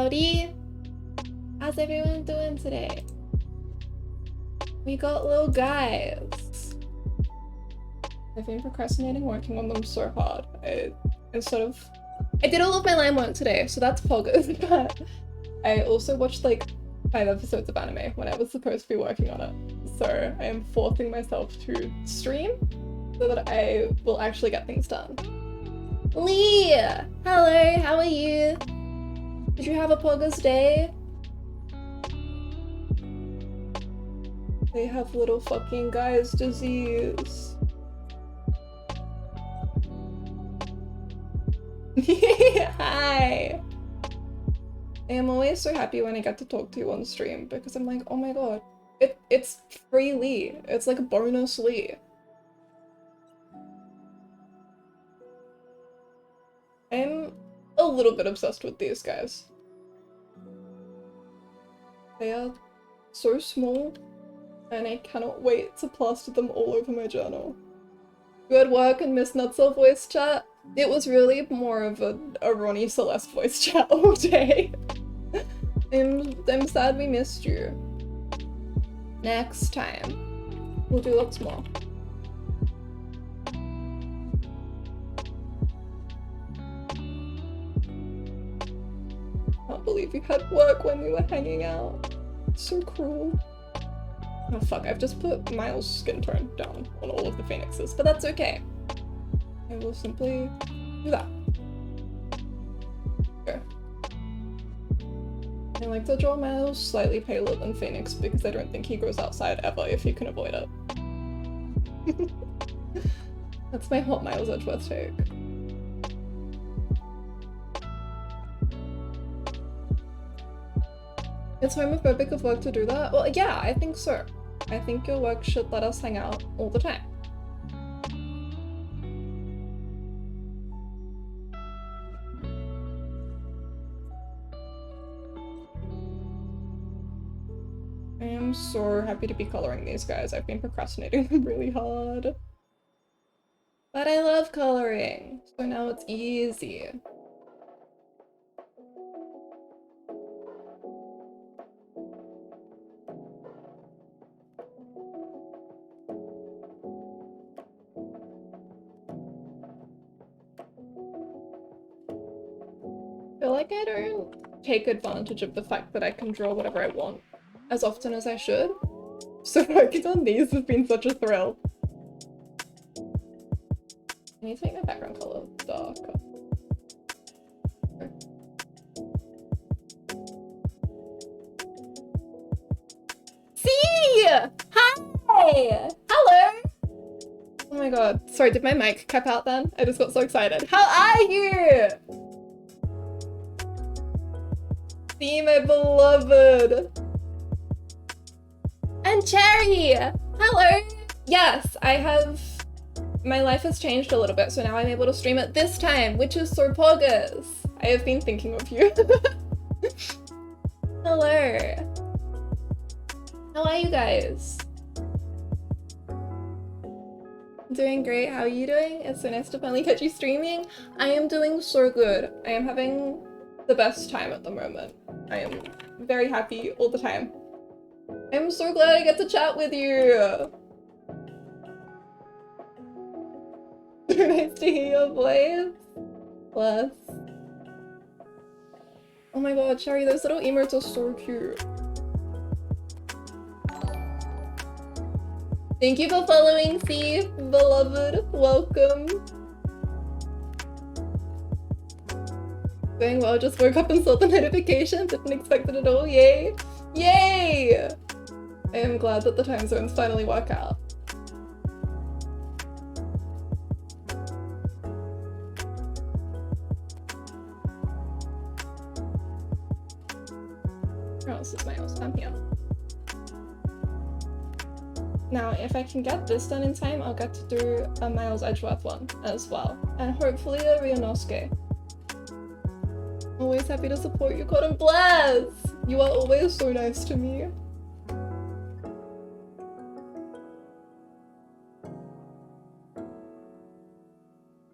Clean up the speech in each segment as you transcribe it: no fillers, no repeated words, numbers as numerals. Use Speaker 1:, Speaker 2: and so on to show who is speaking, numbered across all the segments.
Speaker 1: Howdy! How's everyone doing today? We got little guys. I've been procrastinating working on them so hard. I did all of my line work today, so that's poggers, but I also watched like 5 episodes of anime when I was supposed to be working on it. So I am forcing myself to stream so that I will actually get things done. Lee! Hello, how are you? Did you have a poggers day? They have little fucking guy's disease. Hi! I am always so happy when I get to talk to you on stream because I'm like, oh my god, it's free Lee. It's like a bonus Lee. I'm a little bit obsessed with these guys. They are so small, and I cannot wait to plaster them all over my journal. Good work and Miss Nutzel voice chat. It was really more of a Ronnie Celeste voice chat all day. I'm sad we missed you. Next time, we'll do lots more. I can't believe you had work when we were hanging out. So cruel. Oh fuck, I've just put Miles' skin tone down on all of the phoenixes, but that's okay. I will simply do that. Okay. I like to draw Miles slightly paler than Phoenix because I don't think he goes outside ever if he can avoid it. That's my hot Miles Edgeworth take. It's homophobic of work to do that? Well, yeah, I think so. I think your work should let us hang out all the time. I am so happy to be coloring these guys. I've been procrastinating them really hard. But I love coloring, so now it's easy. I feel like I don't take advantage of the fact that I can draw whatever I want as often as I should. So working on these has been such a thrill. I need to make my background color darker. See! Hi! Hello! Oh my god. Sorry, did my mic cap out then? I just got so excited. How are you? See, my beloved. And Cherry! Hello! Yes, I have... My life has changed a little bit, so now I'm able to stream at this time, which is so poggers. I have been thinking of you. Hello. How are you guys? Doing great. How are you doing? It's so nice to finally catch you streaming. I am doing so good. I am having the best time at the moment. I am very happy all the time. I'm so glad I get to chat with you. So nice to hear your voice. Bless. Oh my god, Cherry, those little emotes are so cute. Thank you for following, C, beloved. Welcome. Doing well, just woke up and saw the notification. Didn't expect it at all. Yay. Yay! I am glad that the time zones finally work out. Where else is my house? I'm here. Now, if I can get this done in time, I'll get to do a Miles Edgeworth one as well. And hopefully a Ryunosuke. Always happy to support you, Cotton Bless! You are always so nice to me.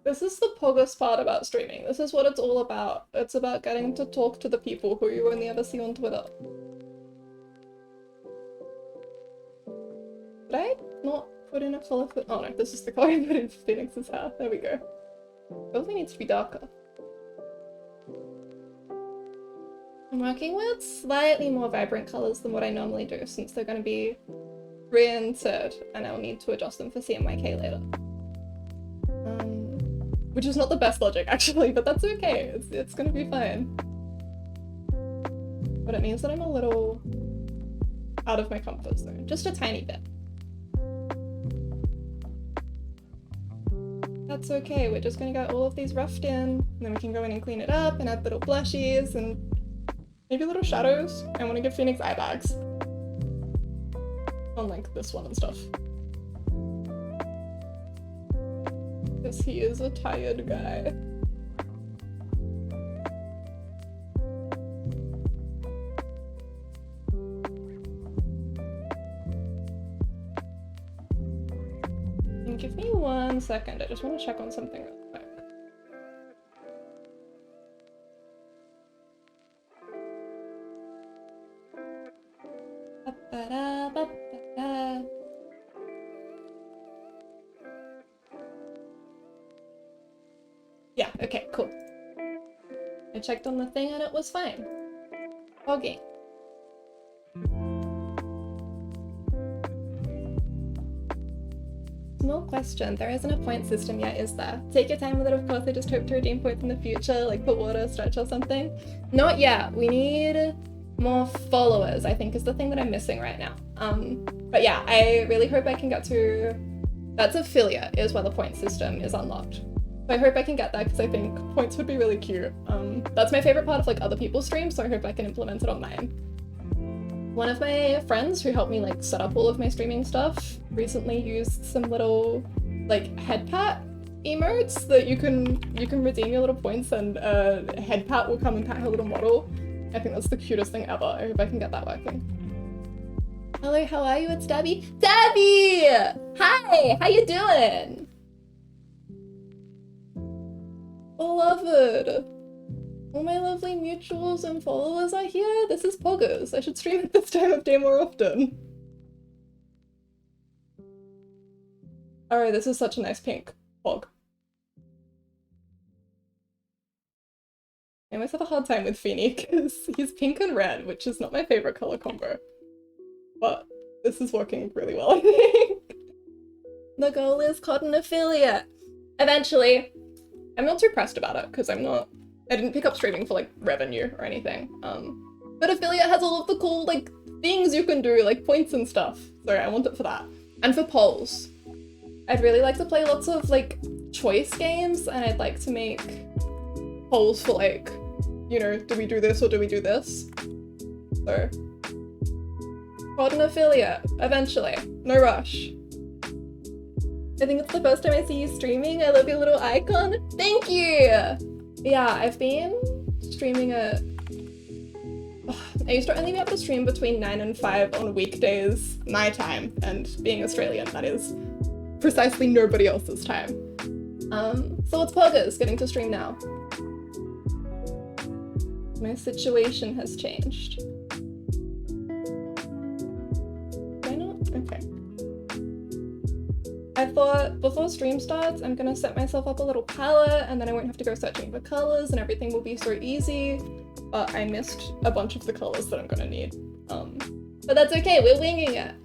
Speaker 1: This is the poggest part about streaming. This is what it's all about. It's about getting to talk to the people who you only ever see on Twitter. Did I not put in a color for— oh no, this is the color I put in for Phoenix's hair. There we go. Probably needs to be darker. I'm working with slightly more vibrant colors than what I normally do, since they're going to be printed, and I'll need to adjust them for CMYK later. Which is not the best logic, actually, but that's okay. It's gonna be fine. But it means that I'm a little out of my comfort zone. Just a tiny bit. That's okay. We're just gonna get all of these roughed in, and then we can go in and clean it up and add little blushies and maybe little shadows. I want to give Phoenix eye bags. Unlike this one and stuff. Because he is a tired guy. And give me 1 second, I just want to check on something real quick. Ba-ba-da-ba-ba-da. Yeah, okay, cool. I checked on the thing and it was fine. Okay. Small question, there isn't a point system yet, is there? Take your time with it, of course. I just hope to redeem points in the future, like put water, stretch or something. Not yet. We need more followers, I think, is the thing that I'm missing right now. But yeah, I really hope I can get to— that's affiliate is where the point system is unlocked. So I hope I can get that because I think points would be really cute. That's my favorite part of like other people's streams, so I hope I can implement it on mine. One of my friends who helped me like set up all of my streaming stuff recently used some little like head pat emotes that you can redeem your little points, and head pat will come and pat her little model. I think that's the cutest thing ever. I hope I can get that working. Hello, how are you? It's Debbie. Debbie! Hi! How you doing? Beloved! All my lovely mutuals and followers are here. This is Poggers. I should stream at this time of day more often. Alright, this is such a nice pink Pog. I always have a hard time with Feeny because he's pink and red, which is not my favorite color combo. But this is working really well, I think. The goal is cotton affiliate. Eventually. I'm not too pressed about it because I didn't pick up streaming for like revenue or anything. But affiliate has all of the cool like things you can do, like points and stuff. So I want it for that. And for polls. I'd really like to play lots of like choice games, and I'd like to make polls for like, you know, do we do this or do we do this? So cotton affiliate, eventually. No rush. I think it's the first time I see you streaming. I love your little icon. Thank you! Yeah, I've been streaming at— I used to only be able to stream between 9 and 5 on weekdays, my time, and being Australian, that is precisely nobody else's time. So it's Poggers getting to stream now. My situation has changed. Why not? Okay. I thought before stream starts, I'm gonna set myself up a little palette and then I won't have to go searching for colors and everything will be so easy, but I missed a bunch of the colors that I'm gonna need. But that's okay, we're winging it.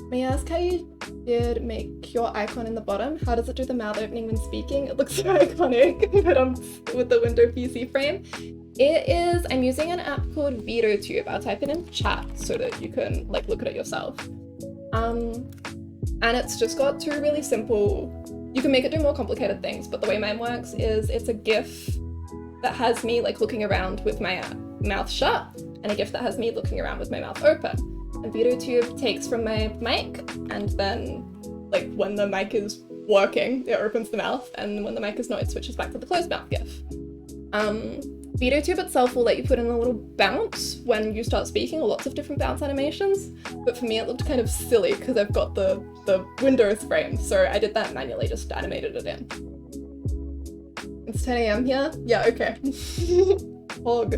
Speaker 1: May I ask how you did make your icon in the bottom? How does it do the mouth opening when speaking? It looks so iconic, but with the window PC frame. It is— I'm using an app called VOD. I'll type it in chat so that you can like look at it yourself. And it's just got two really simple— you can make it do more complicated things, but the way mine works is it's a GIF that has me like looking around with my mouth shut, and a GIF that has me looking around with my mouth open. And VOD takes from my mic, and then like when the mic is working, it opens the mouth, and when the mic is not, it switches back to the closed mouth GIF. VOD itself will let you put in a little bounce when you start speaking, or lots of different bounce animations, but for me it looked kind of silly because I've got the Windows frame, so I did that manually, just animated it in. It's 10 AM here? Yeah, okay. Hog.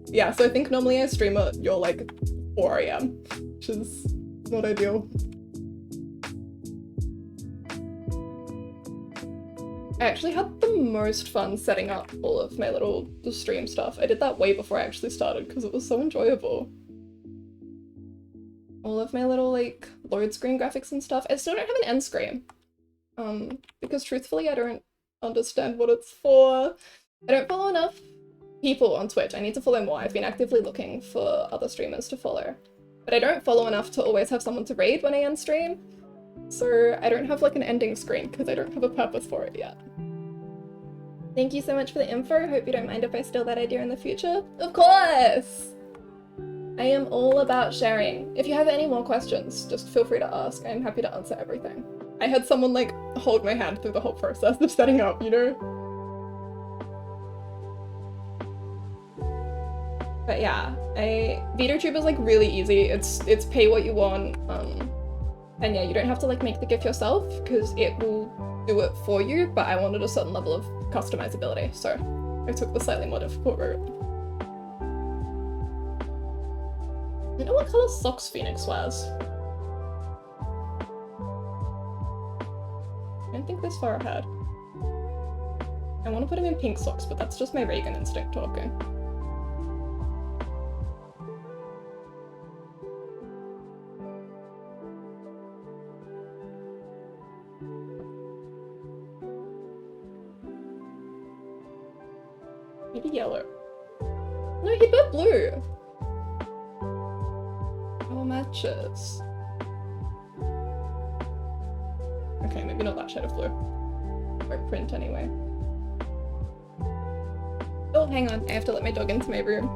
Speaker 1: Yeah, so I think normally I stream at your like 4 AM, which is not ideal. I actually had the most fun setting up all of my little stream stuff. I did that way before I actually started because it was so enjoyable. All of my little like load screen graphics and stuff. I still don't have an end screen. Because truthfully I don't understand what it's for. I don't follow enough people on Twitch. I need to follow more. I've been actively looking for other streamers to follow. But I don't follow enough to always have someone to raid when I end stream. So I don't have like an ending screen because I don't have a purpose for it yet. Thank you so much for the info. Hope you don't mind if I steal that idea in the future. Of course! I am all about sharing. If you have any more questions, just feel free to ask. I'm happy to answer everything. I had someone like hold my hand through the whole process of setting up, you know? But yeah, VODtube is like really easy. It's pay what you want. And yeah, you don't have to like make the GIF yourself because it will do it for you, but I wanted a certain level of customizability, so I took the slightly more difficult route. I don't know what color socks Phoenix wears. I don't think this far ahead. I want to put him in pink socks, but that's just my Reagan instinct talking. Maybe yellow. No, he put blue. Oh, matches. Okay, maybe not that shade of blue. Or print anyway. Oh, hang on. I have to let my dog into my room.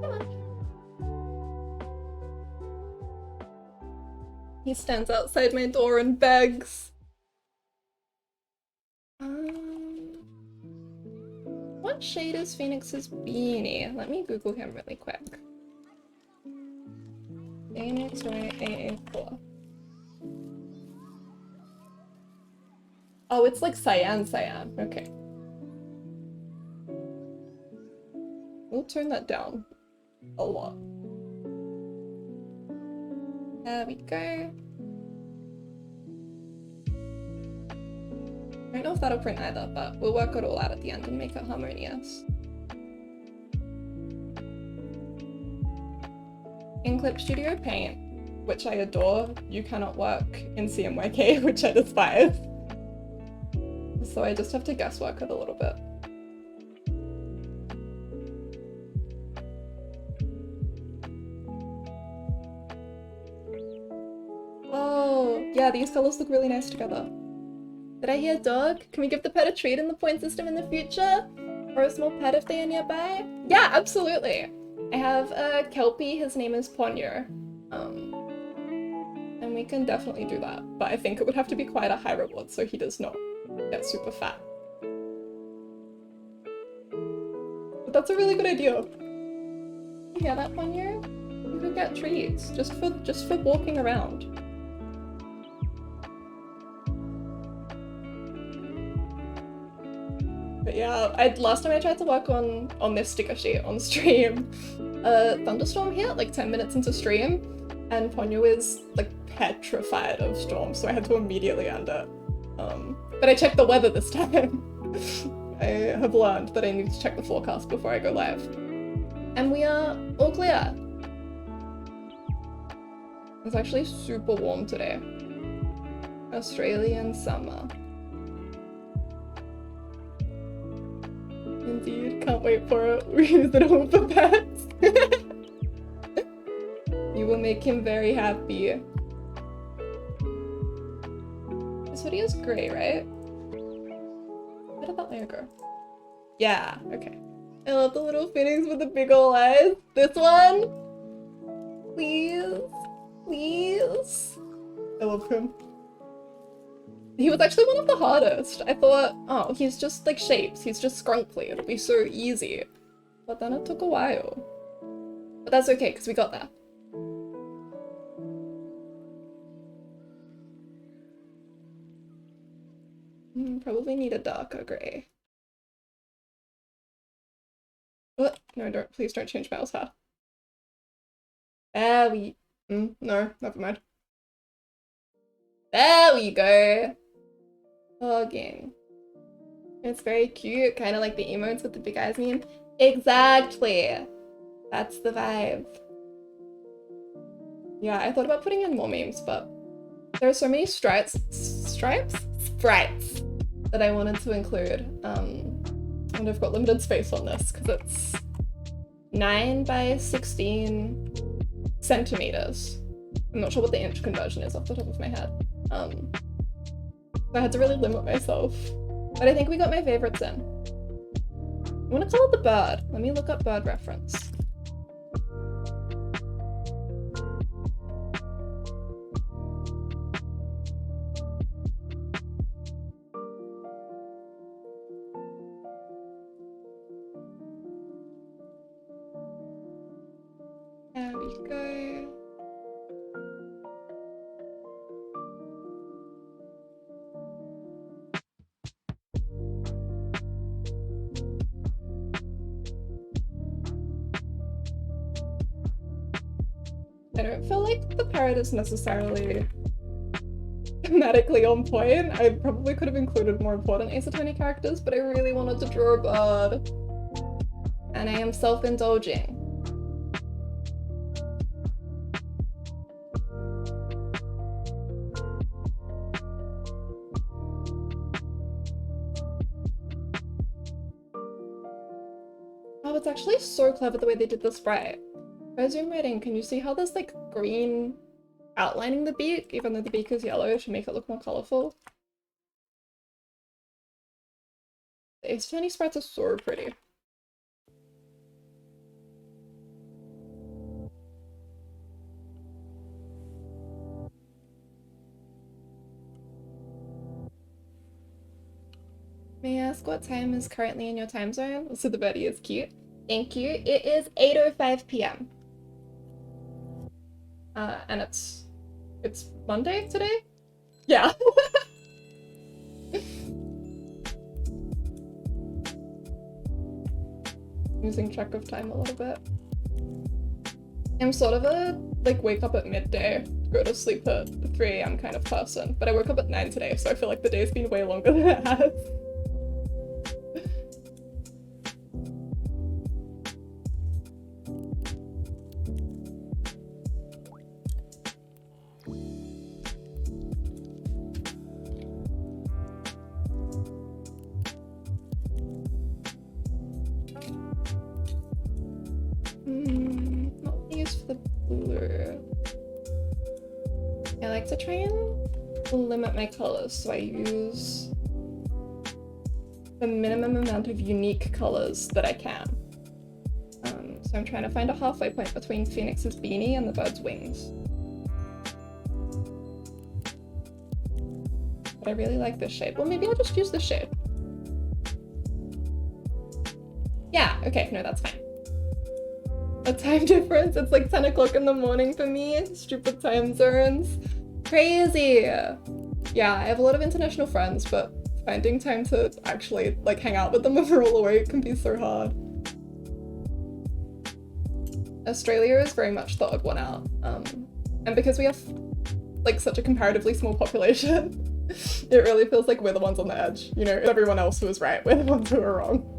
Speaker 1: Come on. He stands outside my door and begs. What shade is Phoenix's beanie? Let me Google him really quick. Phoenix Wright AA4. Oh, it's like cyan. Okay. We'll turn that down a lot. There we go. I don't know if that'll print either, but we'll work it all out at the end and make it harmonious. In Clip Studio Paint, which I adore, you cannot work in CMYK, which I despise. So I just have to guesswork it a little bit. Oh, yeah, these colors look really nice together. Did I hear dog? Can we give the pet a treat in the point system in the future? Or a small pet if they are nearby? Yeah, absolutely! I have a Kelpie, his name is Ponyo. And we can definitely do that. But I think it would have to be quite a high reward so he does not get super fat. But that's a really good idea. You hear that, Ponyo? You could get treats just for walking around. But yeah, last time I tried to work on this sticker sheet on stream, a thunderstorm hit like 10 minutes into stream, and Ponyo is like petrified of storms, so I had to immediately end it. But I checked the weather this time. I have learned that I need to check the forecast before I go live. And we are all clear. It's actually super warm today. Australian summer. Indeed, can't wait for it. We use it all for pets. You will make him very happy. This hoodie is grey, right? Where did that layer go? Yeah, okay. I love the little Phoenix with the big ol' eyes. This one? Please? Please? I love him. He was actually one of the hardest. I thought, oh, he's just like shapes. He's just scrunkly. It'll be so easy. But then it took a while. But that's okay, because we got there. Probably need a darker grey. Oh, no, please don't change Mel's hair. There we... no, never mind. There we go! Hugging. It's very cute, kind of like the emotes with the big eyes meme. Exactly! That's the vibe. Yeah, I thought about putting in more memes, but there are so many sprites that I wanted to include. And I've got limited space on this because it's 9 by 16 centimeters. I'm not sure what the inch conversion is off the top of my head. So I had to really limit myself. But I think we got my favorites in. I want to call it the bird. Let me look up bird reference. There we go. I don't feel like the parrot is necessarily thematically on point. I probably could have included more important Ace Attorney characters, but I really wanted to draw a bird. And I am self-indulging. Oh, it's actually so clever the way they did the sprite. If I zoom right in, can you see how there's like green outlining the beak, even though the beak is yellow to make it look more colorful? The Ace Attorney sprites are so pretty. May I ask what time is currently in your time zone? So the birdie is cute. Thank you. It is 8:05 p.m. And it's Monday today? Yeah. Losing track of time a little bit. I'm sort of a like wake up at midday, go to sleep at 3 a.m. kind of person, but I woke up at 9 today, so I feel like the day's been way longer than it has. Not use for the blue. I like to try and limit my colors, so I use the minimum amount of unique colors that I can. So I'm trying to find a halfway point between Phoenix's beanie and the bird's wings. But I really like this shape. Well, maybe I'll just use this shape. Yeah, okay, no, that's fine. A time difference, it's like 10 o'clock in the morning for me. Stupid time zones. Crazy! Yeah, I have a lot of international friends, but finding time to actually like hang out with them when we're all awake can be so hard. Australia is very much the odd one out. And because we have like such a comparatively small population, it really feels like we're the ones on the edge. You know, everyone else who was right, we're the ones who are wrong.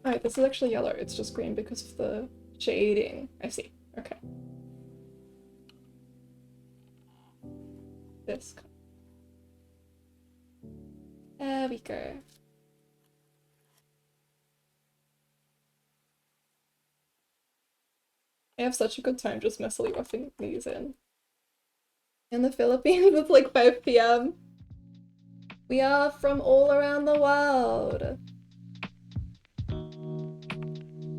Speaker 1: Alright, this is actually yellow, it's just green because of the shading. I see, okay. This. There we go. I have such a good time just messily roughing these in. In the Philippines, it's like 5 p.m. We are from all around the world.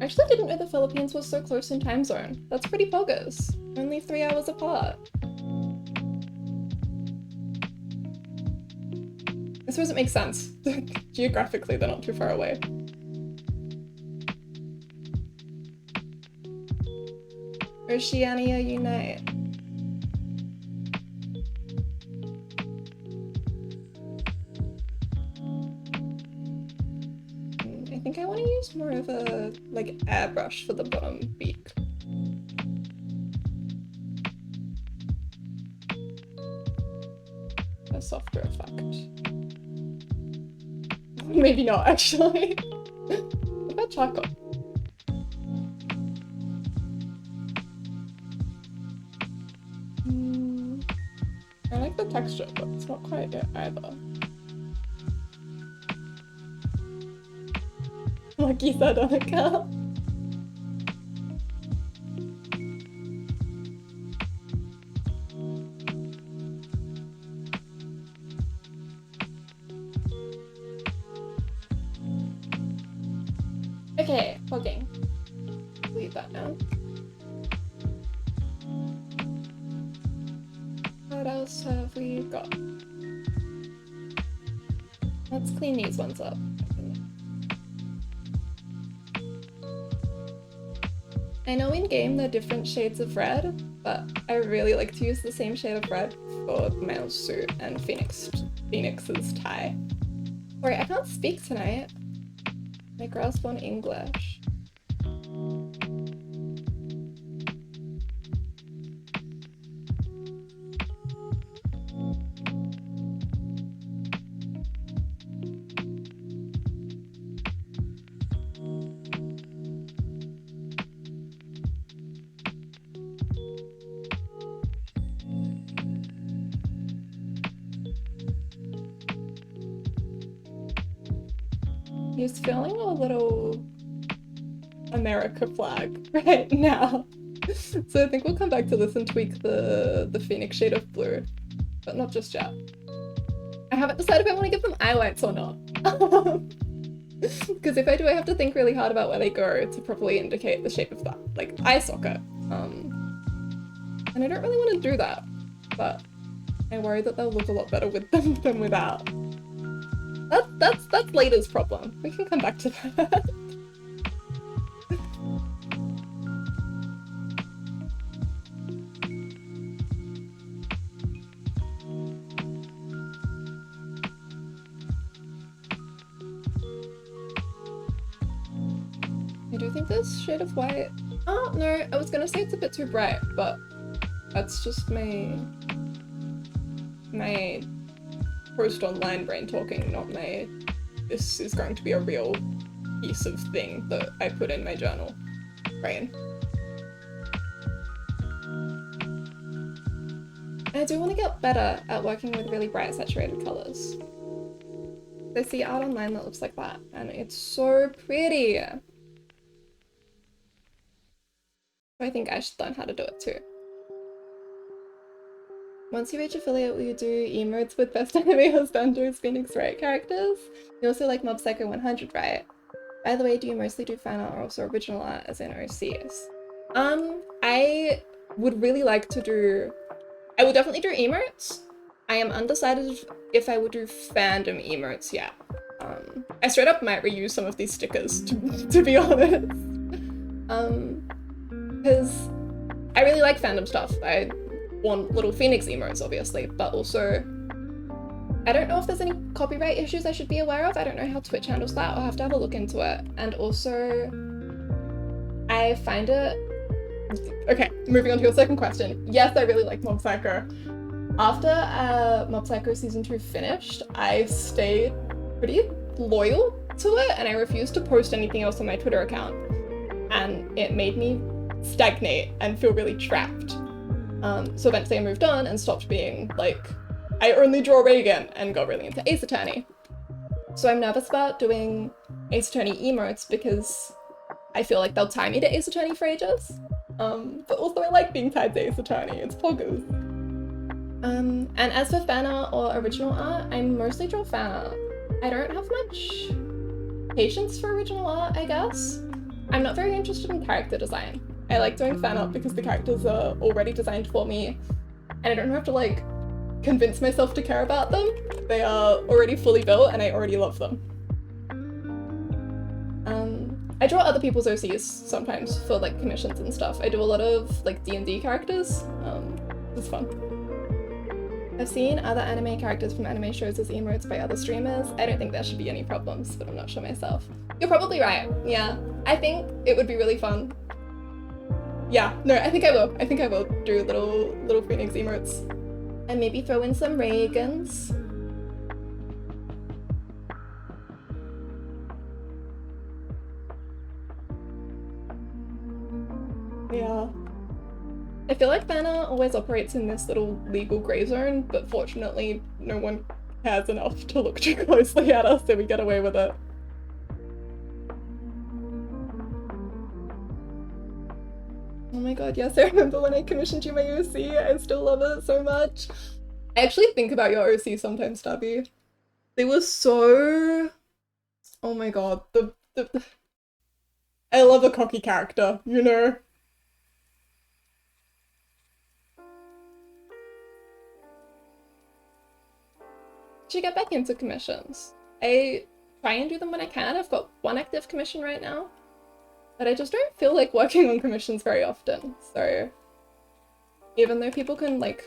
Speaker 1: I actually didn't know the Philippines was so close in time zone. That's pretty bogus. Only 3 hours apart. I suppose it makes sense. Geographically, they're not too far away. Oceania unite. I think I want to use more of a like airbrush for the bottom beak. A softer effect. Maybe not actually. What about charcoal? I like the texture, but it's not quite it either. Like you said on a car. Okay, fogging. Leave that now. What else have we got? Let's clean these ones up. I know in game they're different shades of red, but I really like to use the same shade of red for Miles' suit and Phoenix's tie. Sorry, I can't speak tonight. My grasp on English. He's feeling a little America flag right now. So I think we'll come back to this and tweak the Phoenix shade of blue, but not just yet. I haven't decided if I want to give them eye whites or not. Because if I do, I have to think really hard about where they go to properly indicate the shape of that, like, eye socket. And I don't really want to do that, but I worry that they'll look a lot better with them than without. That's later's problem. We can come back to that. I do think this shade of white... Oh, no, I was gonna say it's a bit too bright, but that's just my post online brain talking, not my this is going to be a real piece of thing that I put in my journal brain. I do want to get better at working with really bright saturated colors. I see art online that looks like that, and it's so pretty. I think I should learn how to do it too. Once you reach affiliate, will you do emotes with best anime or standards Phoenix Wright characters? You also like Mob Psycho 100, right? By the way, do you mostly do fan art or also original art as in OCs? I would really like to do... I will definitely do emotes. I am undecided if I would do fandom emotes yet. I straight up might reuse some of these stickers, to be honest. Because I really like fandom stuff. I want little Phoenix emotes, obviously, but also I don't know if there's any copyright issues I should be aware of. I don't know how Twitch handles that. I'll have to have a look into it. And also, I find it... Okay, moving on to your second question. Yes, I really like Mob Psycho. After Mob Psycho Season 2 finished, I stayed pretty loyal to it, and I refused to post anything else on my Twitter account. And it made me stagnate and feel really trapped. So eventually I moved on and stopped being like, I only draw Reagan, and got really into Ace Attorney. So I'm nervous about doing Ace Attorney emotes because I feel like they'll tie me to Ace Attorney for ages. But also I like being tied to Ace Attorney, it's poggers. And as for fan art or original art, I mostly draw fan art. I don't have much patience for original art, I guess. I'm not very interested in character design. I like doing fan art because the characters are already designed for me, and I don't have to like convince myself to care about them. They are already fully built and I already love them. I draw other people's OCs sometimes for like commissions and stuff. I do a lot of like D&D characters. It's fun. I've seen other anime characters from anime shows as emotes by other streamers. I don't think there should be any problems, but I'm not sure myself. You're probably right, yeah. I think it would be really fun. Yeah, no, I think I will. I think I will do little Phoenix emotes. And maybe throw in some Reagans. Yeah. I feel like fan art always operates in this little legal grey zone, but fortunately no one cares enough to look too closely at us, so we get away with it. Oh my god, yes, I remember when I commissioned you my OC, I still love it so much. I actually think about your OC sometimes, Stabby. They were so... Oh my god, I love a cocky character, you know? Should get back into commissions. I try and do them when I can. I've got one active commission right now, but I just don't feel like working on commissions very often. So even though people can like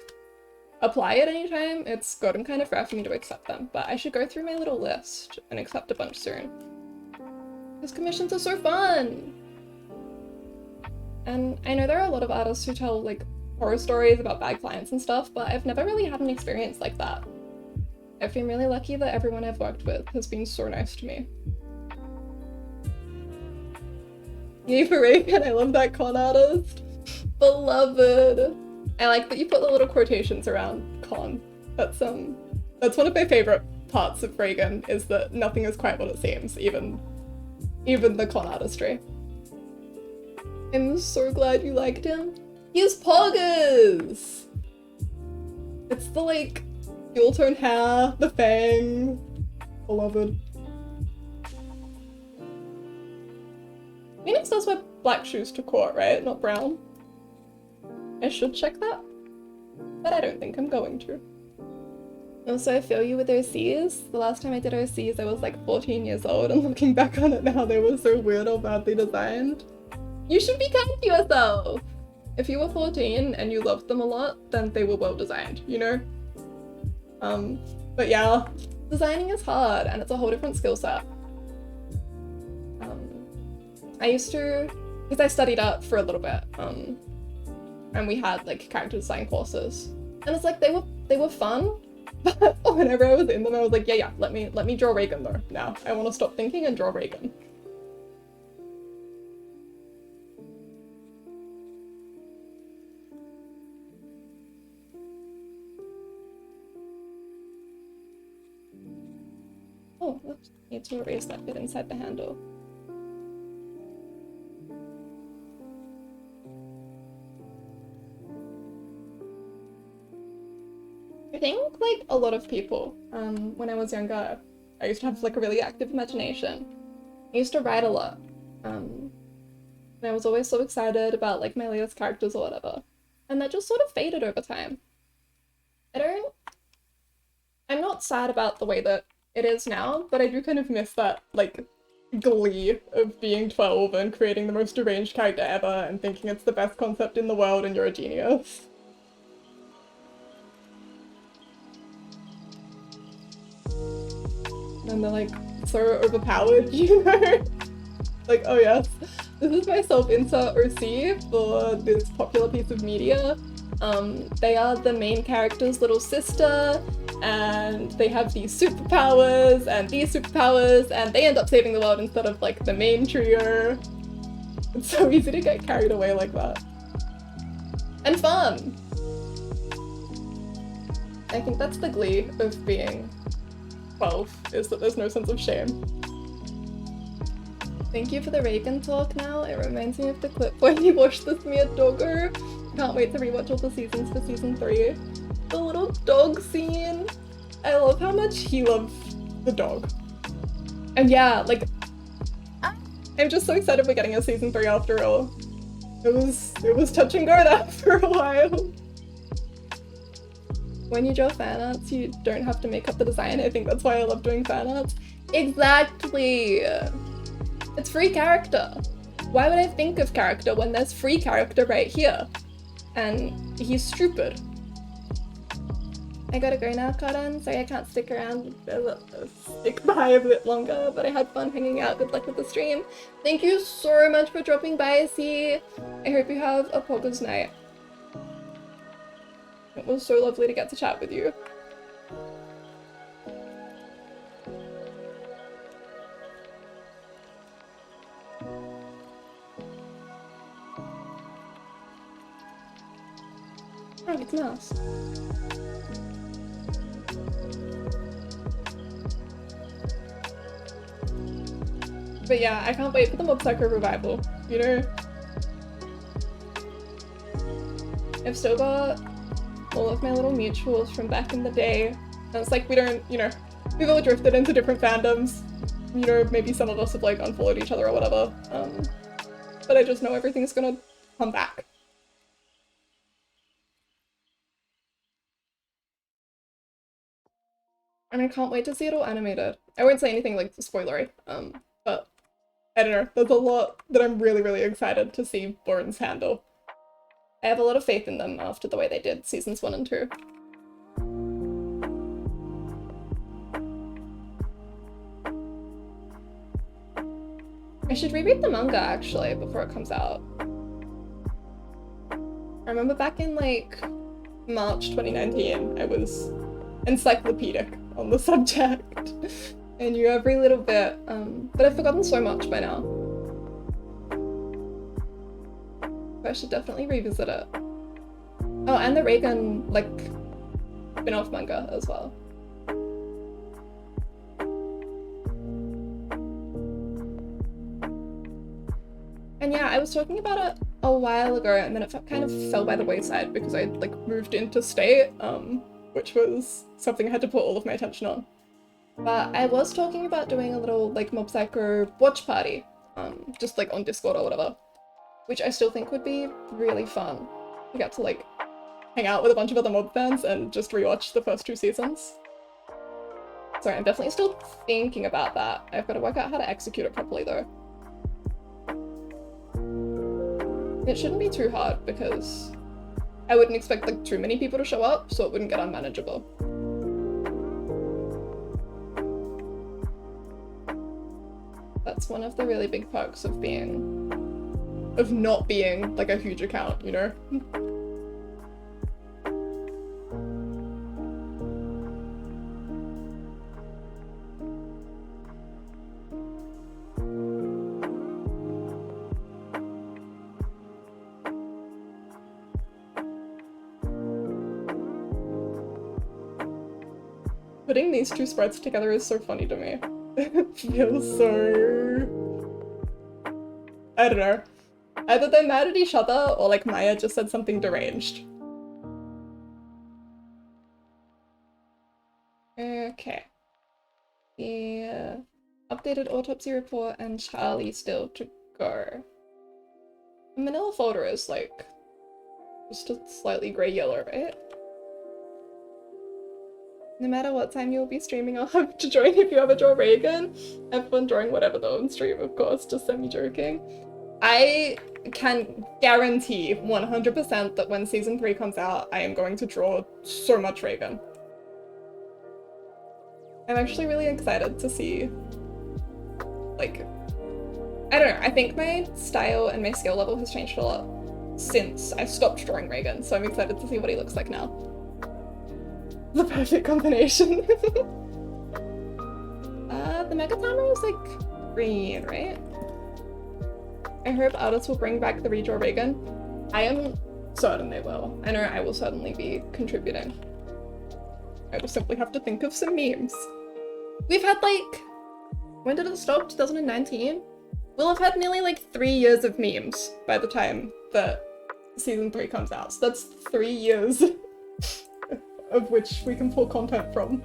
Speaker 1: apply at any time, it's gotten kind of rare for me to accept them. But I should go through my little list and accept a bunch soon. Because commissions are so fun! And I know there are a lot of artists who tell like horror stories about bad clients and stuff, but I've never really had an experience like that. I've been really lucky that everyone I've worked with has been so nice to me. Yay for Reagan, I love that con artist. Beloved. I like that you put the little quotations around con. That's one of my favorite parts of Reagan, is that nothing is quite what it seems, even the con artistry. I'm so glad you liked him. He has poggers! It's the like dual tone hair, the fangs. Beloved. Phoenix does wear black shoes to court, right? Not brown. I should check that, but I don't think I'm going to. Also, I feel you with OCs. The last time I did OCs, I was like 14 years old, and looking back on it now, they were so weird or badly designed. You should be kind to yourself! If you were 14 and you loved them a lot, then they were well designed, you know? But yeah, designing is hard, and it's a whole different skill set. I used to, because I studied art for a little bit, and we had like character design courses, and it's like they were fun, but whenever I was in them, I was like, yeah, let me draw Reagan though. Now I want to stop thinking and draw Reagan. Oh, oops, need to erase that bit inside the handle. I think, like a lot of people, when I was younger, I used to have like a really active imagination. I used to write a lot. And I was always so excited about like my latest characters or whatever. And that just sort of faded over time. I'm not sad about the way that it is now, but I do kind of miss that like glee of being 12 and creating the most deranged character ever and thinking it's the best concept in the world and you're a genius. And they're like so overpowered, you know? Like, oh yes, this is my self-insert OC for this popular piece of media. They are the main character's little sister, and they have these superpowers and these superpowers, and they end up saving the world instead of like the main trio. It's so easy to get carried away like that. And fun! I think that's the glee of being 12, is that there's no sense of shame. Thank you for the Reagan talk now. It reminds me of the clip where he washed the smeared doggo. Can't wait to rewatch all the seasons for season 3. The little dog scene. I love how much he loves the dog. And yeah, like, I'm just so excited we're getting a season 3 after all. It was touch and go there for a while. When you draw fan arts, you don't have to make up the design. I think that's why I love doing fan arts. Exactly! It's free character. Why would I think of character when there's free character right here? And he's stupid. I gotta go now, Cotton. Sorry I can't stick around, stick by a bit longer, but I had fun hanging out. Good luck with the stream. Thank you so much for dropping by, C. I hope you have a poggers night. It was so lovely to get to chat with you. Oh, it's nice. But yeah, I can't wait for the Mob Psycho revival, you know? I've still got all of my little mutuals from back in the day. And it's like we don't, you know, we've all drifted into different fandoms. You know, maybe some of us have like unfollowed each other or whatever. But I just know everything's gonna come back. And I can't wait to see it all animated. I won't say anything like spoilery, but I don't know, there's a lot that I'm really, really excited to see Bourne's handle. I have a lot of faith in them after the way they did seasons 1 and 2. I should reread the manga actually before it comes out. I remember back in like March 2019, I was encyclopedic on the subject. I knew every little bit, but I've forgotten so much by now. So I should definitely revisit it. Oh, and the Reagan, like, spin-off manga as well. And yeah, I was talking about it a while ago, and then it kind of fell by the wayside because I like moved into state, which was something I had to put all of my attention on. But I was talking about doing a little like Mob Psycho watch party, just like on Discord or whatever, which I still think would be really fun. to get to like hang out with a bunch of other mob fans and just rewatch the first 2 seasons. Sorry, I'm definitely still thinking about that. I've got to work out how to execute it properly though. It shouldn't be too hard because I wouldn't expect like too many people to show up, so it wouldn't get unmanageable. That's one of the really big perks of not being like a huge account, you know? Putting these 2 spreads together is so funny to me. It feels so... I don't know. Either they're mad at each other or like Maya just said something deranged. Okay. The updated autopsy report and Charlie still to go. The manila folder is like just a slightly grey-yellow, right? No matter what time you'll be streaming, I'll have to join if you ever draw Reagan. Have fun drawing whatever though on stream, of course, just semi-joking. I can guarantee 100% that when season 3 comes out, I am going to draw so much Reagan. I'm actually really excited to see, like, I don't know, I think my style and my skill level has changed a lot since I stopped drawing Reagan, so I'm excited to see what he looks like now. The perfect combination. The Megatama is like green, right? I hope artists will bring back the redraw Reagan. I am certain they will. I know I will certainly be contributing. I will simply have to think of some memes. We've had like, when did it stop? 2019? we'll have had nearly like 3 years of memes by the time that season 3 comes out. So that's 3 years of which we can pull content from.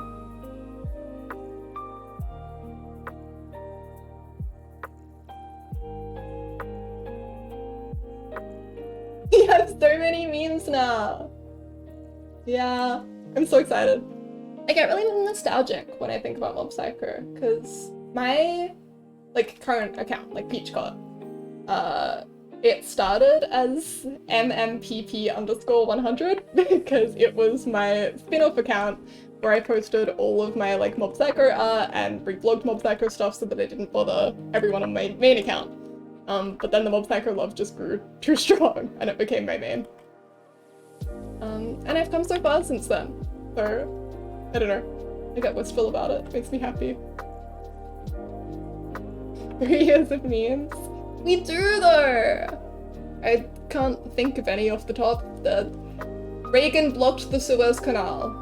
Speaker 1: We have so many memes now. Yeah, I'm so excited. I get really nostalgic when I think about Mob Psycho, because my like current account, like Peachcot, it started as MMPP_100 because it was my spin-off account where I posted all of my like Mob Psycho art and reblogged Mob Psycho stuff so that I didn't bother everyone on my main account. But then the Mob Psycho love just grew too strong and it became my main. And I've come so far since then, so I don't know. I get wistful about it. It makes me happy. 3 years of memes. We do though! I can't think of any off the top. Reagan blocked the Suez Canal.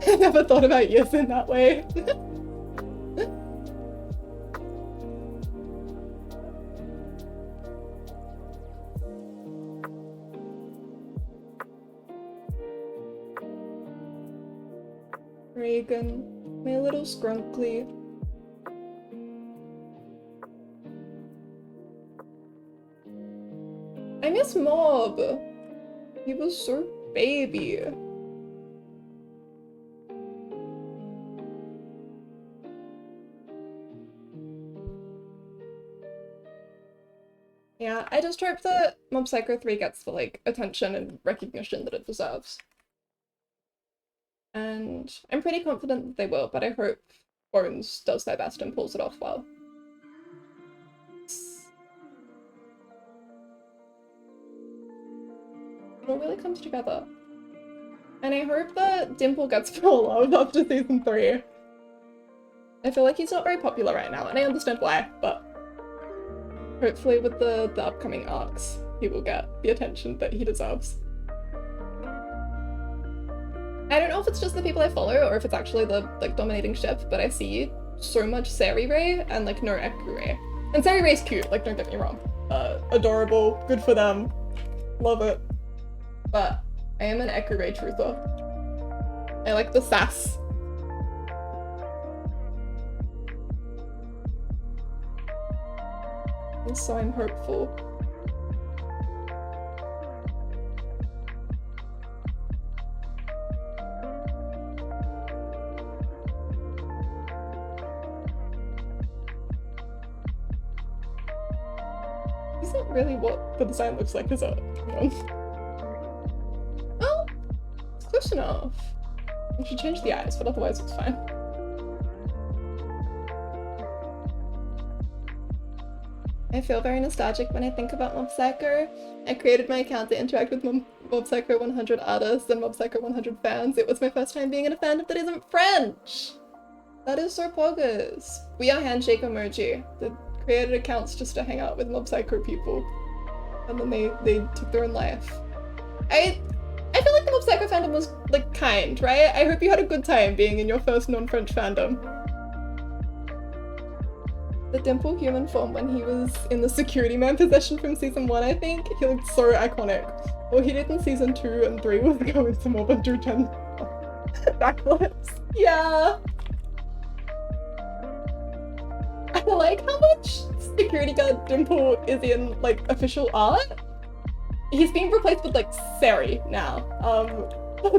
Speaker 1: I never thought about years in that way. Reagan, my little scrunkly. I miss Mob. He was so baby. Yeah, I just hope that Mob Psycho 3 gets the like attention and recognition that it deserves. And I'm pretty confident that they will, but I hope Bones does their best and pulls it off well. It all really comes together. And I hope that Dimple gets more love after season 3. I feel like he's not very popular right now, and I understand why, but hopefully with the upcoming arcs, he will get the attention that he deserves. I don't know if it's just the people I follow or if it's actually the like dominating ship, but I see so much Seri-Ray and like no Eku-Ray. And Seri-Ray's cute, like don't get me wrong. Adorable, good for them, love it. But I am an Eku-Ray truther. I like the sass. And so I'm hopeful. Isn't really what the design looks like, is it? Oh, it's close enough. I should change the eyes, but otherwise it's fine. I feel very nostalgic when I think about Mob Psycho. I created my account to interact with Mob Psycho 100 artists and Mob Psycho 100 fans. It was my first time being in a fandom that isn't French! That is so poggers. We are handshake emoji. They created accounts just to hang out with Mob Psycho people. And then they took their own life. I feel like the Mob Psycho fandom was, like, kind, right? I hope you had a good time being in your first non-French fandom. The Dimple human form when he was in the security man possession from season 1, I think. He looked so iconic. What he did in season 2 and 3 was go into Mob Under 10 backflips. Yeah! I like how much security guard Dimple is in, like, official art. He's being replaced with, like, Seri now.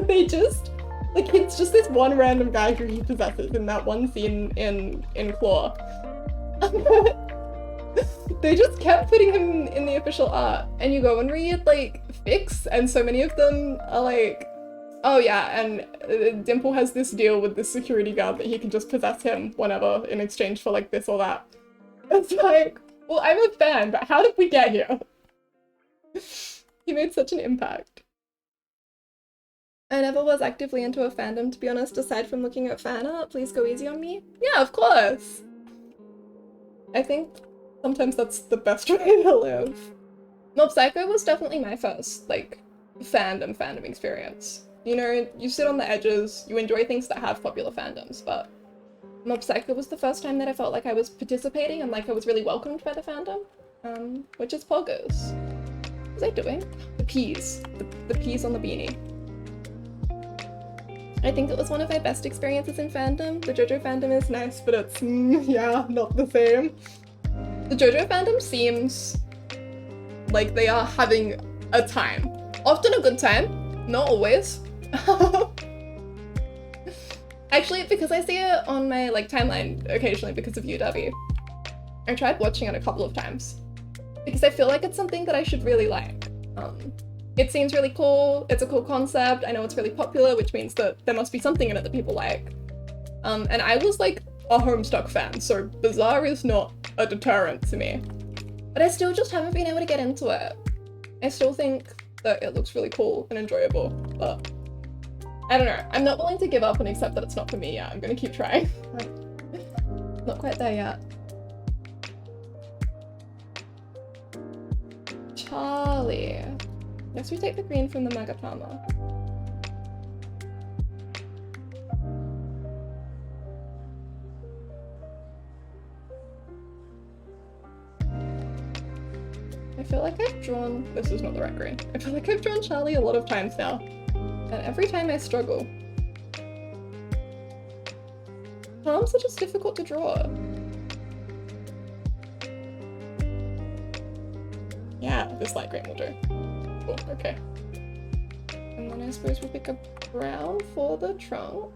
Speaker 1: They just, like, it's just this one random guy who he possesses in that one scene in Claw. They just kept putting him in the official art, and you go and read, like, fics, and so many of them are like, oh yeah, and Dimple has this deal with this security guard that he can just possess him whenever in exchange for, like, this or that. It's like, well, I'm a fan, but how did we get here? He made such an impact. I never was actively into a fandom, to be honest, aside from looking at fan art. Please go easy on me. Yeah, of course! I think sometimes that's the best way to live. Mob Psycho was definitely my first, like, fandom experience. You know, you sit on the edges, you enjoy things that have popular fandoms, but Mob Psycho was the first time that I felt like I was participating and like I was really welcomed by the fandom, which is poggers. What was I doing? The peas. The peas on the beanie. I think it was one of my best experiences in fandom. The JoJo fandom is nice, but it's, yeah, not the same. The JoJo fandom seems like they are having a time. Often a good time, not always. Actually, because I see it on my like timeline occasionally because of UW, I tried watching it a couple of times because I feel like it's something that I should really like. It seems really cool, it's a cool concept, I know it's really popular, which means that there must be something in it that people like. And I was like a Homestuck fan, so bizarre is not a deterrent to me. But I still just haven't been able to get into it. I still think that it looks really cool and enjoyable, but I don't know. I'm not willing to give up and accept that it's not for me yet. I'm gonna keep trying. Not quite there yet. Charlie. Guess we take the green from the Magatama. I feel like I've drawn, this is not the right green. I feel like I've drawn Charlie a lot of times now. And every time I struggle. Palms are just difficult to draw. Yeah, this light green will do. Cool, okay. And then I suppose we'll pick a brown for the trunk.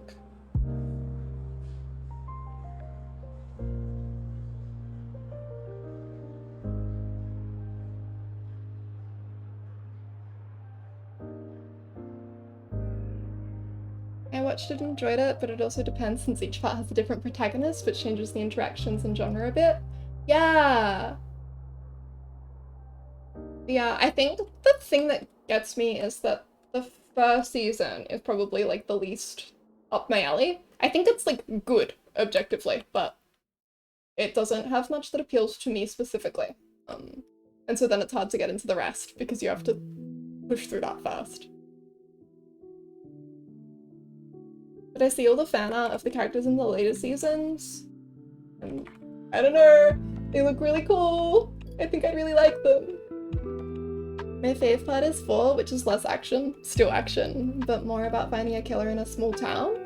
Speaker 1: I watched it and enjoyed it, but it also depends since each part has a different protagonist, which changes the interactions and genre a bit. Yeah! Yeah, I think the thing that gets me is that the first season is probably like the least up my alley. I think it's like good, objectively, but it doesn't have much that appeals to me specifically. And so then it's hard to get into the rest because you have to push through that first. But I see all the fan art of the characters in the later seasons, and I don't know, they look really cool. I think I'd really like them. My fave part is 4, which is less action, still action, but more about finding a killer in a small town.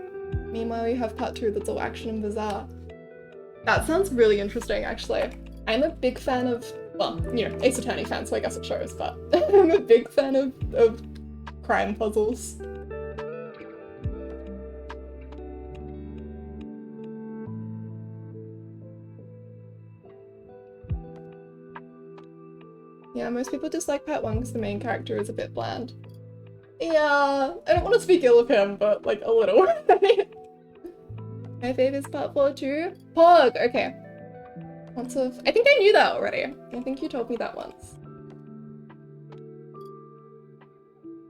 Speaker 1: Meanwhile, you have part 2 that's all action and bizarre. That sounds really interesting, actually. I'm a big fan of, well, you know, Ace Attorney fan, so I guess it shows, but I'm a big fan of crime puzzles. Yeah, most people dislike part 1 because the main character is a bit bland. Yeah, I don't want to speak ill of him, but like a little. My fave is part 4 too. Pog! Okay. Lots of... I think I knew that already. I think you told me that once.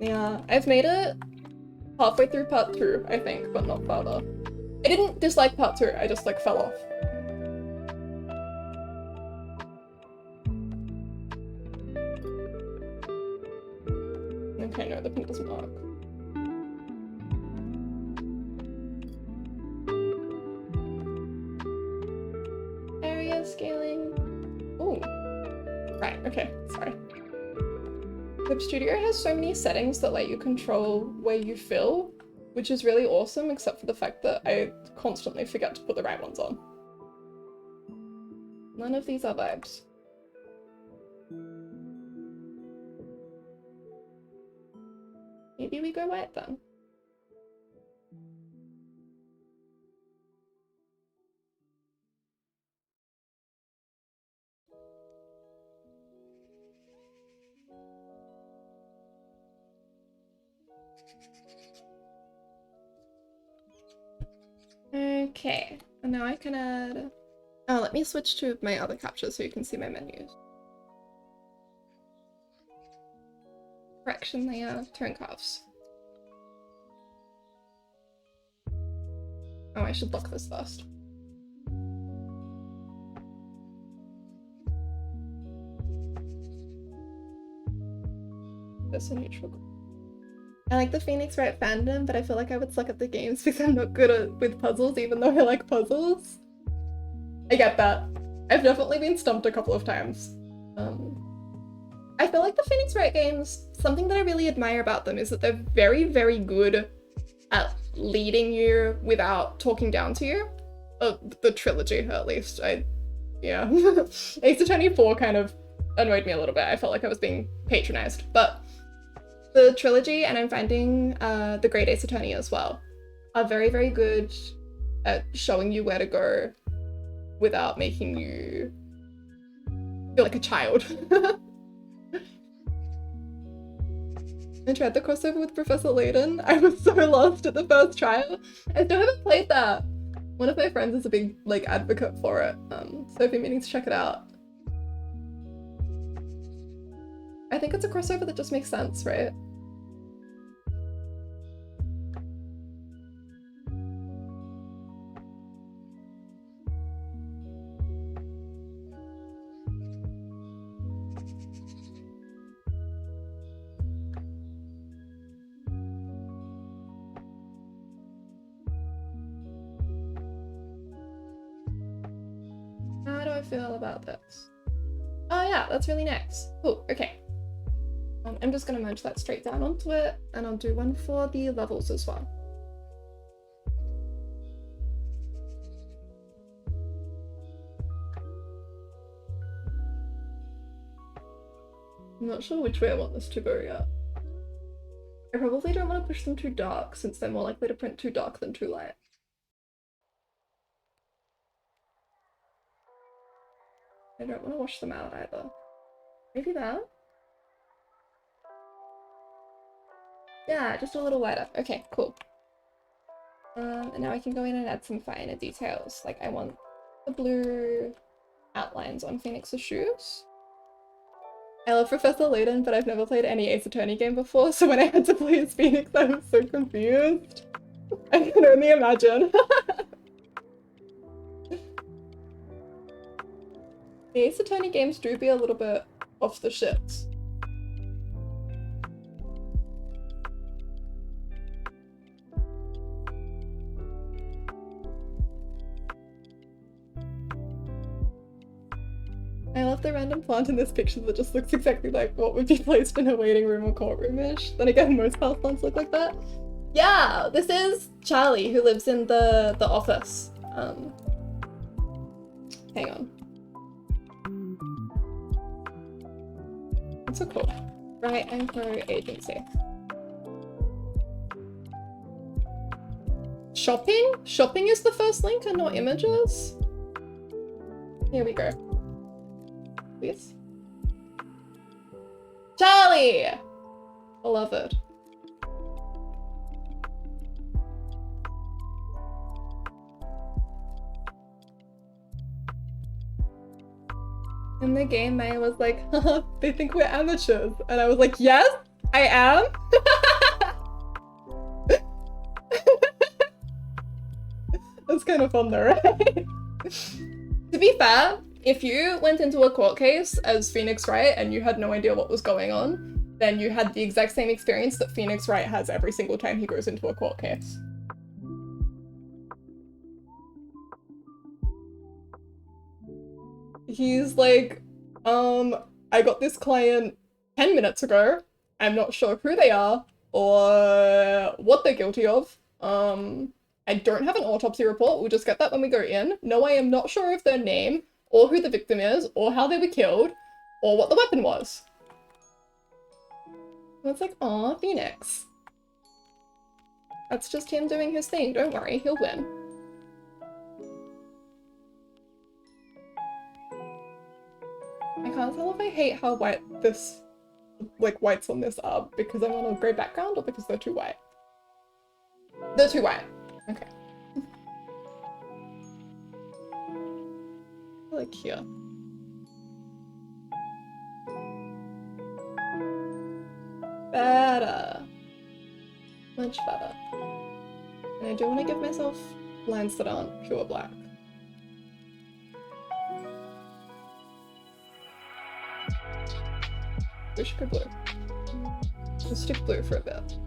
Speaker 1: Yeah, I've made it halfway through part 2, I think, but not further. I didn't dislike part 2, I just like fell off. Okay, no, the pink doesn't work. Area scaling. Ooh. Right, okay, sorry. Clip Studio has so many settings that let you control where you fill, which is really awesome, except for the fact that I constantly forget to put the right ones on. None of these are vibes. Maybe we go white then. Okay, and now I can add... Oh, let me switch to my other capture so you can see my menus. Correction layer, tone cuffs. Oh, I should lock this first. This a neutral. I like the Phoenix Wright fandom, but I feel like I would suck at the games because I'm not good with puzzles, even though I like puzzles. I get that. I've definitely been stumped a couple of times. I feel like the Phoenix Wright games, something that I really admire about them is that they're very, very good at leading you without talking down to you. The trilogy, at least. Yeah. Ace Attorney 4 kind of annoyed me a little bit. I felt like I was being patronized. But the trilogy, and I'm finding the Great Ace Attorney as well, are very, very good at showing you where to go without making you feel like a child. I tried the crossover with Professor Layton. I was so lost at the first trial. I still haven't played that. One of my friends is a big advocate for it, so I've been meaning to check it out. I think it's a crossover that just makes sense, right? How do I feel about this? Oh yeah, that's really nice. Cool, okay. I'm just gonna merge that straight down onto it, and I'll do one for the levels as well. I'm not sure which way I want this to go yet. I probably don't want to push them too dark, since they're more likely to print too dark than too light. I don't want to wash them out either. Maybe that? Yeah, just a little lighter. Okay, cool. And now I can go in and add some finer details. Like I want the blue outlines on Phoenix's shoes. I love Professor Layton, but I've never played any Ace Attorney game before, so when I had to play as Phoenix, I was so confused. I can only imagine. The Ace Attorney games do be a little bit off the shits. I love the random plant in this picture that just looks exactly like what would be placed in a waiting room or courtroom-ish. Then again, most house plants look like that. Yeah, this is Charlie, who lives in the office. Hang on. That's so cool. Wright and Pro Agency. Shopping? Shopping is the first link and not images? Here we go. Please. Charlie! Beloved. In the game, Maya was like, haha, they think we're amateurs. And I was like, yes, I am. That's kind of fun though, right? To be fair, if you went into a court case as Phoenix Wright and you had no idea what was going on, then you had the exact same experience that Phoenix Wright has every single time he goes into a court case. He's like, I got this client 10 minutes ago. I'm not sure who they are or what they're guilty of. I don't have an autopsy report. We'll just get that when we go in. No, I am not sure of their name or who the victim is or how they were killed or what the weapon was. And it's like, aw, Phoenix. That's just him doing his thing. Don't worry, he'll win. I can't tell if I hate how white this, like, whites on this are because I'm on a grey background or because they're too white. They're too white. Okay. Like here. Better. Much better. And I do want to give myself lines that aren't pure black. We should go blue. We'll stick blue for a bit.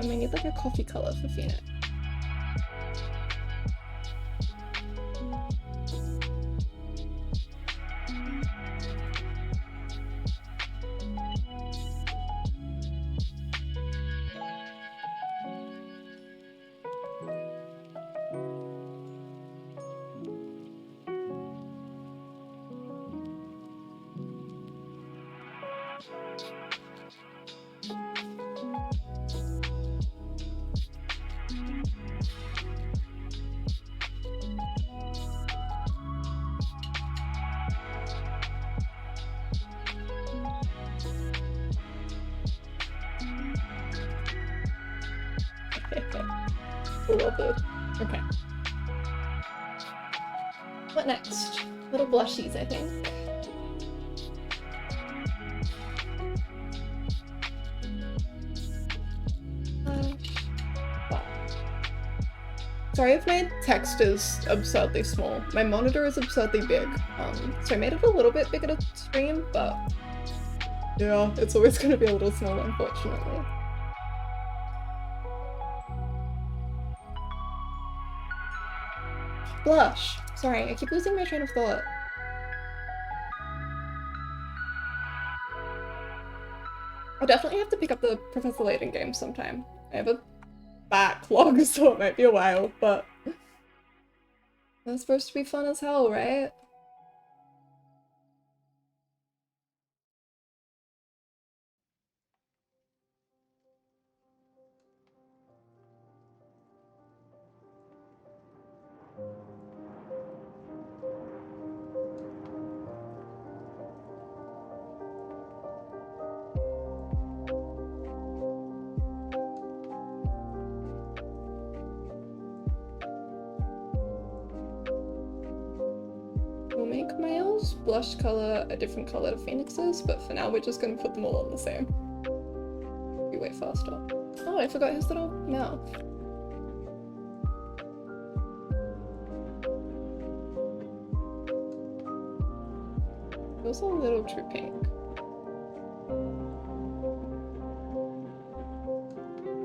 Speaker 1: And we need like a coffee color for Phoenix. Love it. Okay. What next? Little blushies, I think. Sorry if my text is absurdly small. My monitor is absurdly big. So I made it a little bit bigger to stream, but yeah, it's always gonna be a little small, unfortunately. Blush. Sorry, I keep losing my train of thought. I'll definitely have to pick up the Professor Layton game sometime. I have a backlog, so it might be a while, but that's supposed to be fun as hell, right? We'll make Miles' blush color a different color to Phoenix's, but for now we're just gonna put them all on the same. Be way faster. Oh, I forgot his little mouth. Feels a little too pink.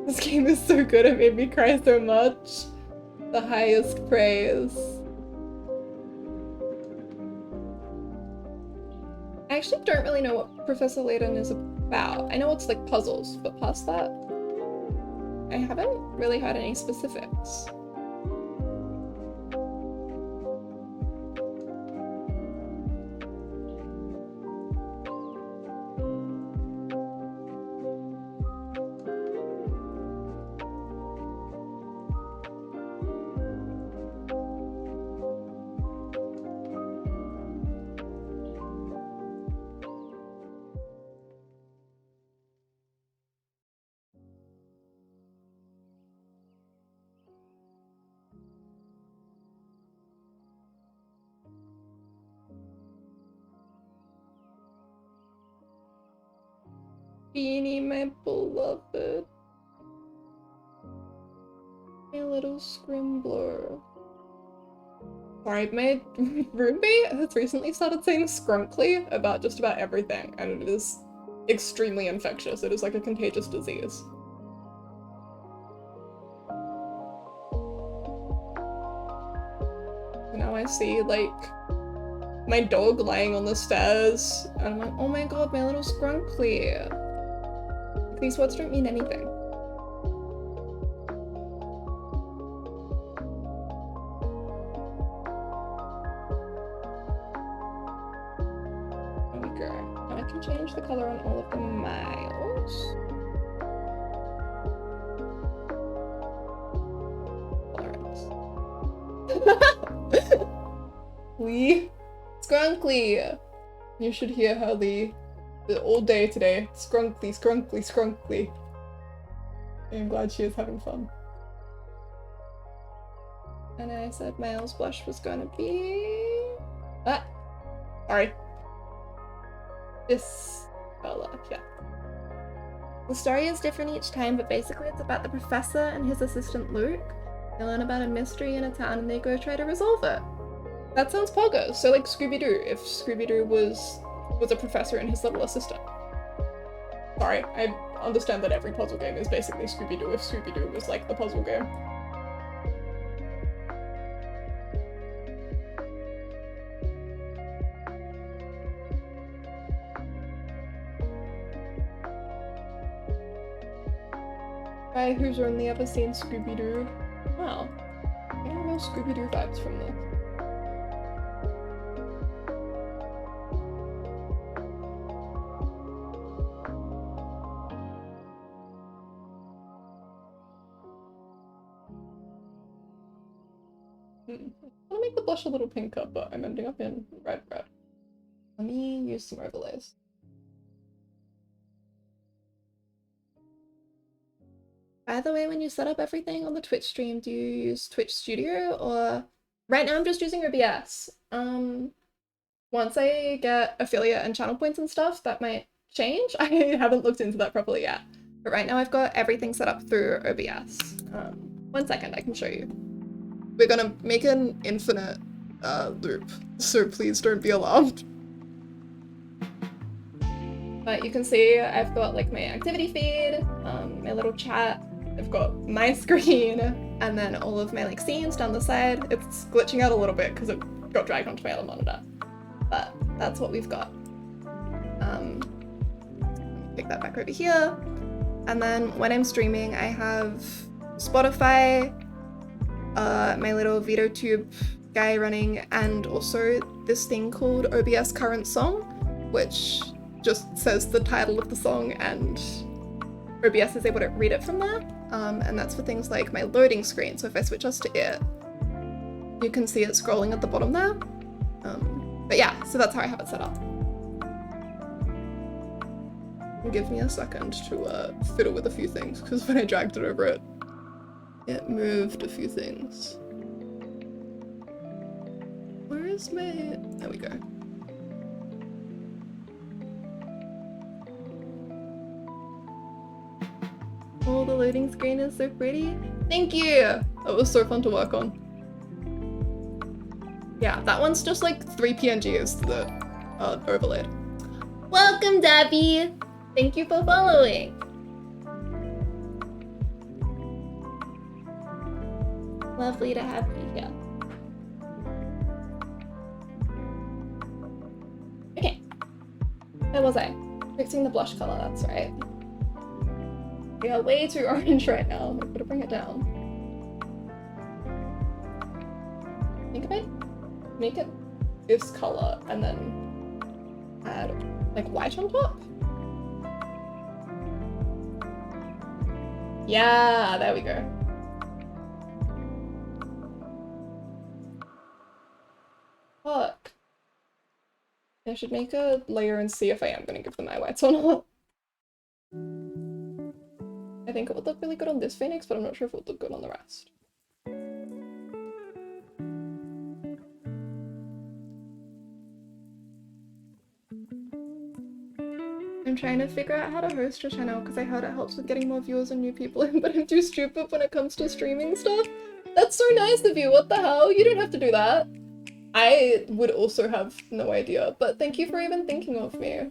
Speaker 1: This game is so good, it made me cry so much. The highest praise. I actually don't really know what Professor Layton is about. I know it's like puzzles, but past that, I haven't really had any specifics. Beanie, my beloved. My little scrimbler. Sorry, my roommate has recently started saying scrunkly about just about everything, and it is extremely infectious. It is like a contagious disease. And now I see, like, my dog lying on the stairs, and I'm like, oh my god, my little scrunkly. These words don't mean anything. There we go. Now I can change the color on all of the Miles. Lee. Scrunkly. You should hear her, Lee. All day today. Scrunkly, scrunkly, scrunkly. I'm glad she is having fun. And I said Miles' blush was gonna be... Ah! Sorry. This color, yeah. The story is different each time, but basically it's about the professor and his assistant Luke. They learn about a mystery in a town and they go try to resolve it. That sounds pogo. So like Scooby-Doo, if Scooby-Doo was a professor and his little assistant. Sorry, understand that every puzzle game is basically Scooby-Doo if Scooby-Doo was like the puzzle game. Guy who's only ever seen Scooby-Doo. Wow. I get real Scooby-Doo vibes from this. I want to make the blush a little pinker, but I'm ending up in red. Let me use some overlays. By the way, when you set up everything on the Twitch stream, do you use Twitch Studio or... Right now I'm just using OBS. Once I get affiliate and channel points and stuff, that might change. I haven't looked into that properly yet. But right now I've got everything set up through OBS. 1 second, I can show you. We're gonna make an infinite loop, so please don't be alarmed. But you can see I've got like my activity feed, my little chat, I've got my screen, and then all of my like scenes down the side. It's glitching out a little bit because it got dragged onto my other monitor. But that's what we've got. Pick that back over here. And then when I'm streaming, I have Spotify, my little VOD guy running, and also this thing called OBS Current Song, which just says the title of the song and OBS is able to read it from there. And that's for things like my loading screen. So if I switch us to it, you can see it scrolling at the bottom there. But yeah, so that's how I have it set up. Give me a second to fiddle with a few things, because when I dragged it over it, it moved a few things. Where is my... There we go. Oh, the loading screen is so pretty. Thank you! That was so fun to work on. Yeah, that one's just like 3 PNGs that are overlaid. Welcome, Debbie! Thank you for following. Lovely to have you here. Okay. Where was I? Fixing the blush color, that's right. We are way too orange right now. I'm gonna bring it down. I think if I make it this color and then add like white on top. Yeah, there we go. Fuck. I should make a layer and see if I am gonna give them eye whites or not. I think it would look really good on this Phoenix, but I'm not sure if it would look good on the rest. I'm trying to figure out how to host a channel because I heard it helps with getting more viewers and new people in, but I'm too stupid when it comes to streaming stuff. That's so nice of you, what the hell? You don't have to do that. I would also have no idea, but thank you for even thinking of me.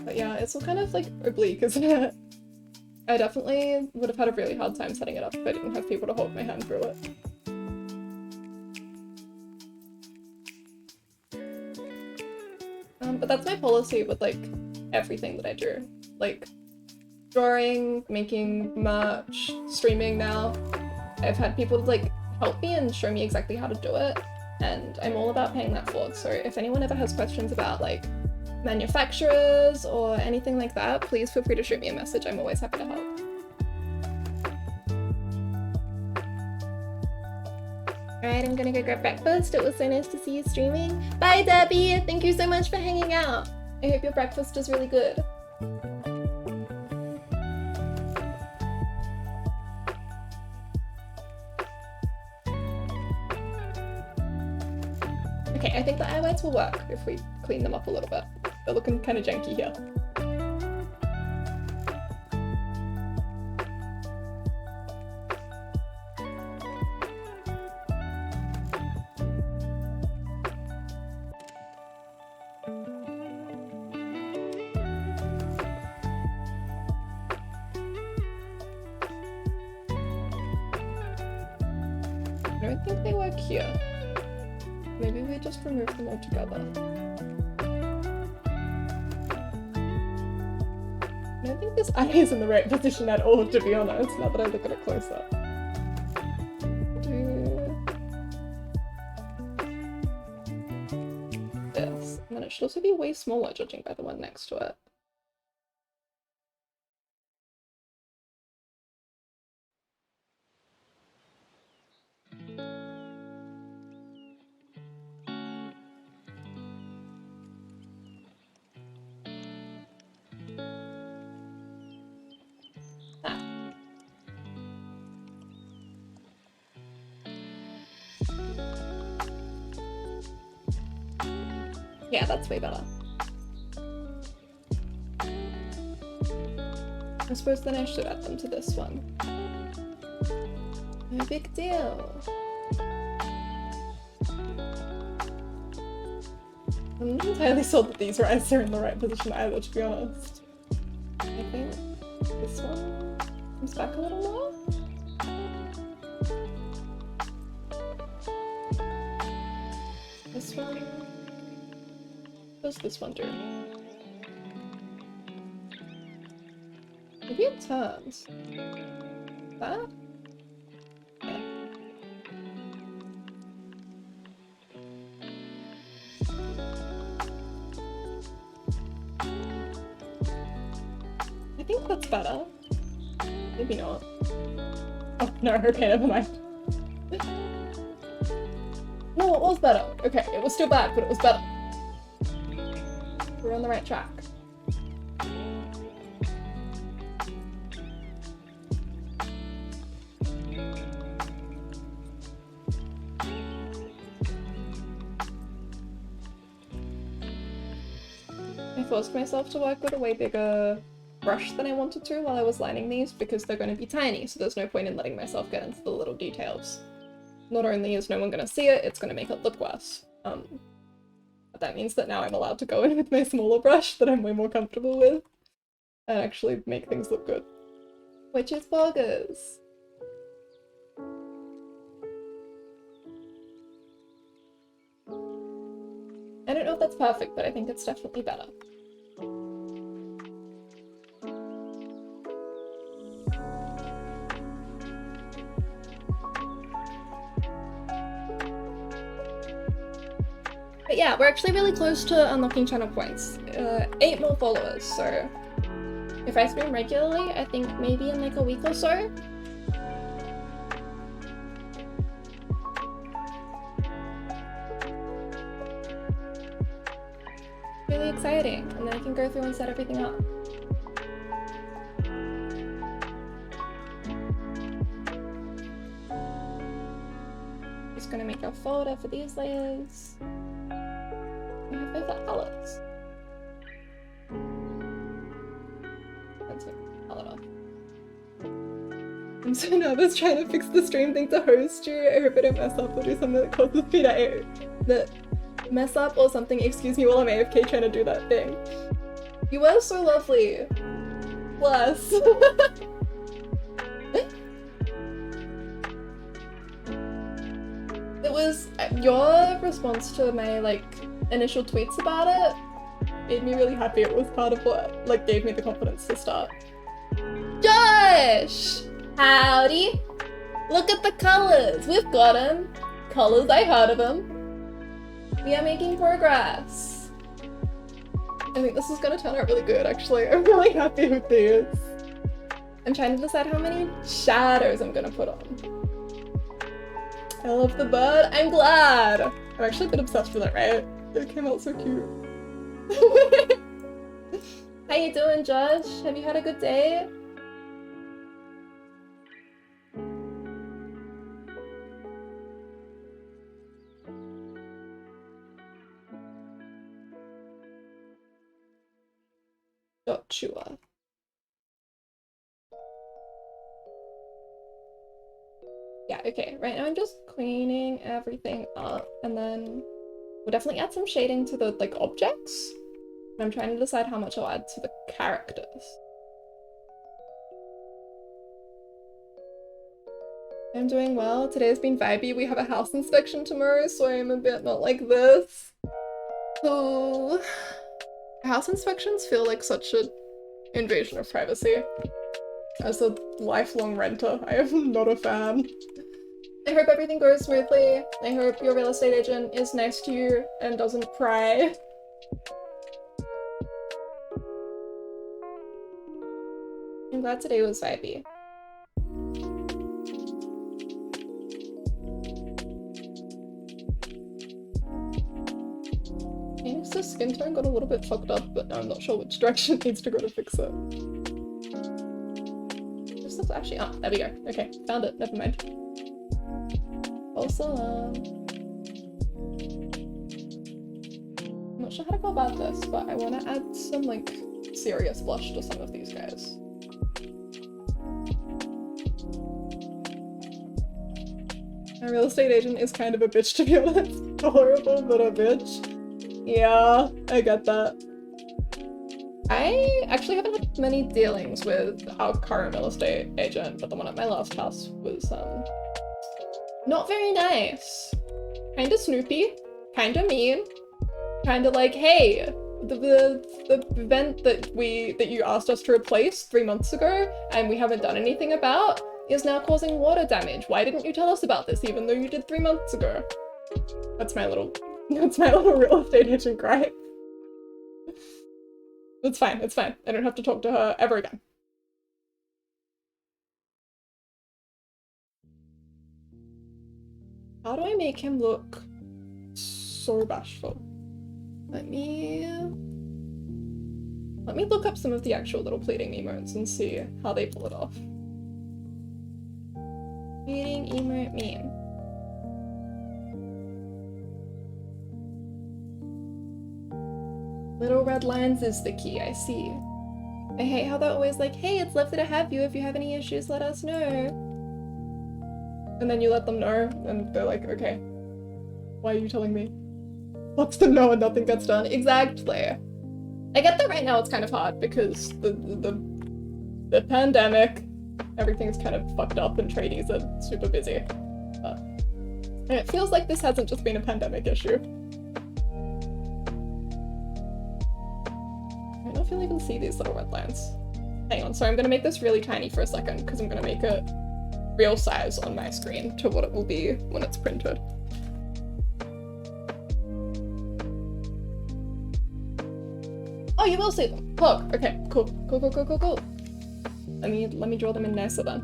Speaker 1: But yeah, it's all kind of like oblique, isn't it? I definitely would have had a really hard time setting it up if I didn't have people to hold my hand through it. But that's my policy with like everything that I do. Like drawing, making merch, streaming now. I've had people like help me and show me exactly how to do it, and I'm all about paying that forward. So if anyone ever has questions about like manufacturers or anything like that, please feel free to shoot me a message. I'm always happy to help. Alright, I'm gonna go grab breakfast. It was so nice to see you streaming. Bye, Debbie! Thank you so much for hanging out. I hope your breakfast is really good. Okay, I think the eye whites will work if we clean them up a little bit. They're looking kind of janky here. don't think they work here. Maybe we just remove them altogether. I don't think this eye is in the right position at all, to be honest, now that I look at it closer. This. And then it should also be way smaller, judging by the one next to it. Yeah, that's way better. I suppose then I should add them to this one. No big deal. I'm not entirely sold that these rights are in the right position either, to be honest. I think this one comes back a little more. This one. What does this one do? Maybe it turns. That? Okay. I think that's better. Maybe not. Oh no, okay, never mind. No, it was better. Okay, it was still bad, but it was better. We're on the right track. I forced myself to work with a way bigger brush than I wanted to while I was lining these because they're going to be tiny, so there's no point in letting myself get into the little details. Not only is no one going to see it, it's going to make it look worse. But that means that now I'm allowed to go in with my smaller brush that I'm way more comfortable with and actually make things look good. Which is boggers. I don't know if that's perfect, but I think it's definitely better. But yeah, we're actually really close to unlocking channel points. 8 more followers, so if I stream regularly, I think maybe in like a week or so. Really exciting, and then I can go through and set everything up. Just gonna make a folder for these layers. I have favorite palettes. Let's take the palette off. I'm so nervous trying to fix the stream thing to host you. I hope I don't mess up or do something that causes me to mess up or something. Excuse me while I'm AFK trying to do that thing. You were so lovely. Bless. It was your response to my like initial tweets about it made me really happy. It was part of what like gave me the confidence to start. Josh! Howdy! Look at the colors! We've got them! Colors, I heard of them. We are making progress. I think this is gonna turn out really good actually. I'm really happy with these. I'm trying to decide how many shadows I'm gonna put on. I love the bird. I'm glad! I'm actually a bit obsessed with it, right? It came out so cute. How you doing, Josh? Have you had a good day? Joshua. Yeah, okay. Right now I'm just cleaning everything up, and then we'll definitely add some shading to the like objects. And I'm trying to decide how much I'll add to the characters. I'm doing well. Today's been vibey. We have a house inspection tomorrow, so I'm a bit not like this. So, house inspections feel like such an invasion of privacy. As a lifelong renter, I am not a fan. I hope everything goes smoothly. I hope your real estate agent is nice to you and doesn't pry. I'm glad today was vibey. Phoenix's skin tone got a little bit fucked up, but I'm not sure which direction it needs to go to fix it. This looks actually— oh, there we go. Okay, found it. Never mind. Also, I'm not sure how to go about this, but I want to add some, like, serious blush to some of these guys. My real estate agent is kind of a bitch, to be honest. Horrible, but a bitch. Yeah, I get that. I actually haven't had many dealings with our current real estate agent, but the one at my last house was, not very nice. Kinda snoopy, kinda mean, kinda like, hey, the vent that you asked us to replace 3 months ago and we haven't done anything about is now causing water damage. Why didn't you tell us about this even though you did 3 months ago? That's my little real estate agent gripe. It's fine, it's fine. I don't have to talk to her ever again. How do I make him look so bashful? Let me look up some of the actual little pleading emotes and see how they pull it off. Pleading emote meme. Little red lines is the key, I see. I hate how they're always like, hey, it's lovely to have you. If you have any issues, let us know. And then you let them know, and they're like, okay, why are you telling me? What's the no and nothing gets done? Exactly. I get that right now it's kind of hard because the pandemic, everything's kind of fucked up and tradies are super busy. But and it feels like this hasn't just been a pandemic issue. I don't know if you'll even see these little red lines. Hang on, so I'm gonna make this really tiny for a second because I'm gonna make it real size on my screen to what it will be when it's printed. Oh, you will see them. Look, okay, cool. Cool. Let me draw them in nicer then.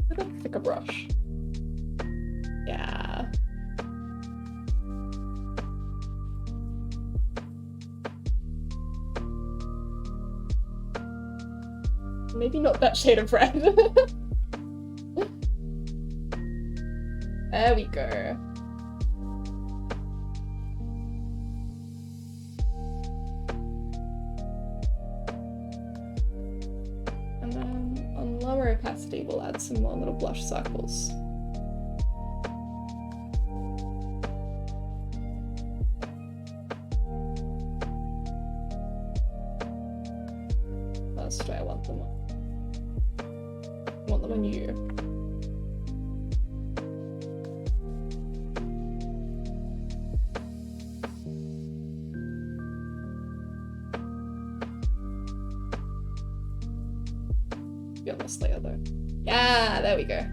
Speaker 1: With a thicker brush. Yeah. Maybe not that shade of red. There we go. And then on lower opacity, we'll add some more little blush circles. First, do I want them on? I want them on you. Be on this layer though. Yeah, there we go.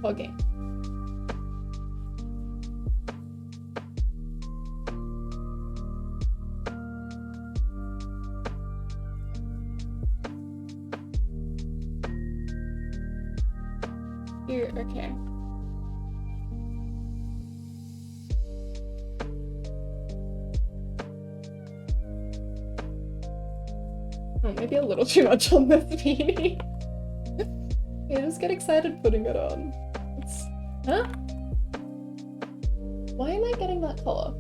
Speaker 1: Okay. Here, okay. Oh, maybe a little too much on this beanie. I just get excited putting it on. Huh? Why am I getting that color?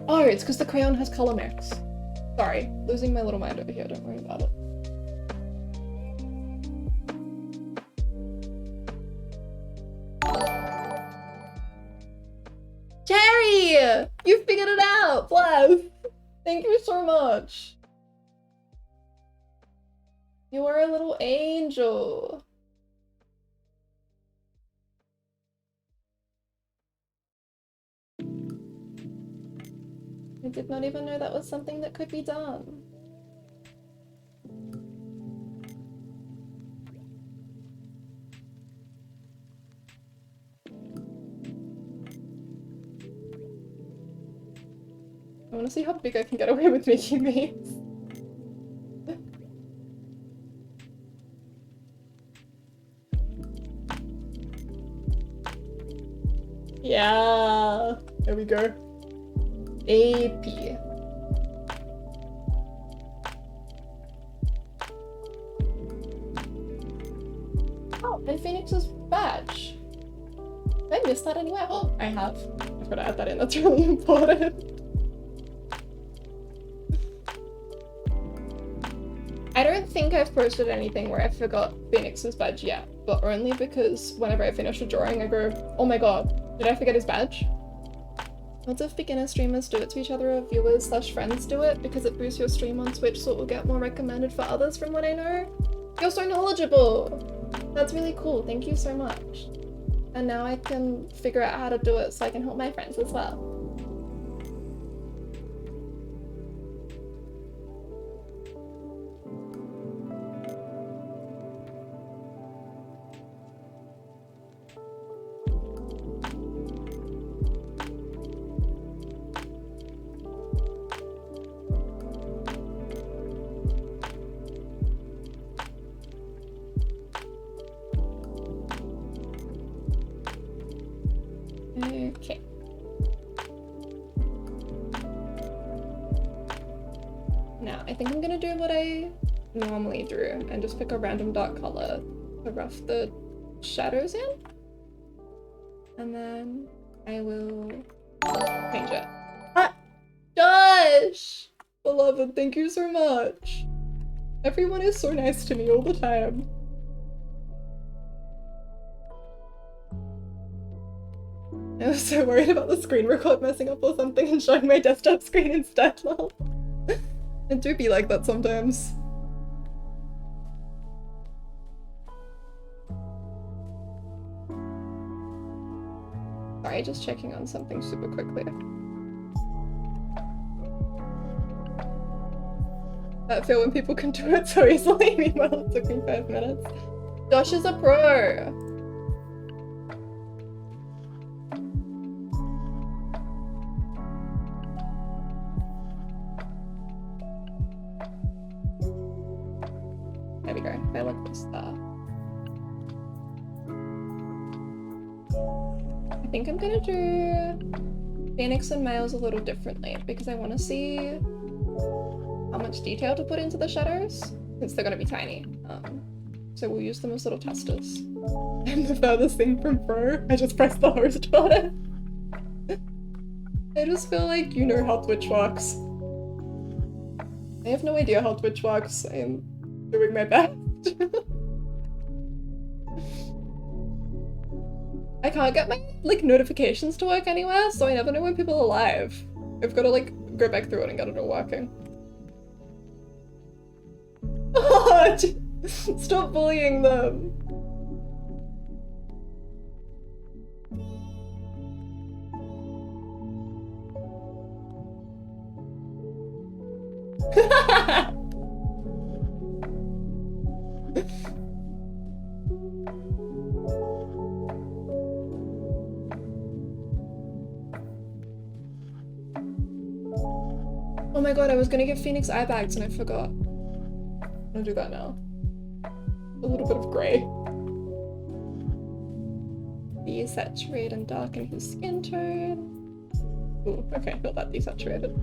Speaker 1: Oh, it's because the crayon has color mix. Sorry, losing my little mind over here, don't worry about it. Cherry! You figured it out! Bless! Thank you so much. You are a little angel. I did not even know that was something that could be done. I want to see how big I can get away with making these. Yeah, there we go. AP. Oh, and Phoenix's badge. Did I miss that anywhere? Oh, I have. I've got to add that in, that's really important. I don't think I've posted anything where I forgot Phoenix's badge yet, but only because whenever I finish a drawing I go, oh my god, did I forget his badge? Lots of beginner streamers do it to each other, or viewers slash friends do it because it boosts your stream on Twitch so it will get more recommended for others from what I know. You're so knowledgeable! That's really cool, thank you so much. And now I can figure out how to do it so I can help my friends as well. Okay. Now, I think I'm gonna do what I normally do and just pick a random dark color to rough the shadows in. And then I will change it. Ah! Josh! Beloved, thank you so much. Everyone is so nice to me all the time. I was so worried about the screen record messing up or something and showing my desktop screen instead, lol. It do be like that sometimes. Sorry, just checking on something super quickly. That feel when people can do it so easily, meanwhile it took me 5 minutes. Josh is a pro! There we go, if I look this there. I think I'm gonna do Phoenix and Males a little differently because I want to see how much detail to put into the shadows since they're gonna be tiny. So we'll use them as little testers. I'm the furthest thing from pro. I just pressed the host button. I just feel like you know how Twitch works. I have no idea how Twitch works. I'm doing my best. I can't get my like notifications to work anywhere, so I never know when people are live. I've got to like go back through it and get it all working. Oh, stop bullying them. Oh my god, I was gonna give Phoenix eye bags and I forgot. I'm gonna do that now. A little bit of grey. Desaturate and darken his skin tone. Ooh, okay, not that desaturated.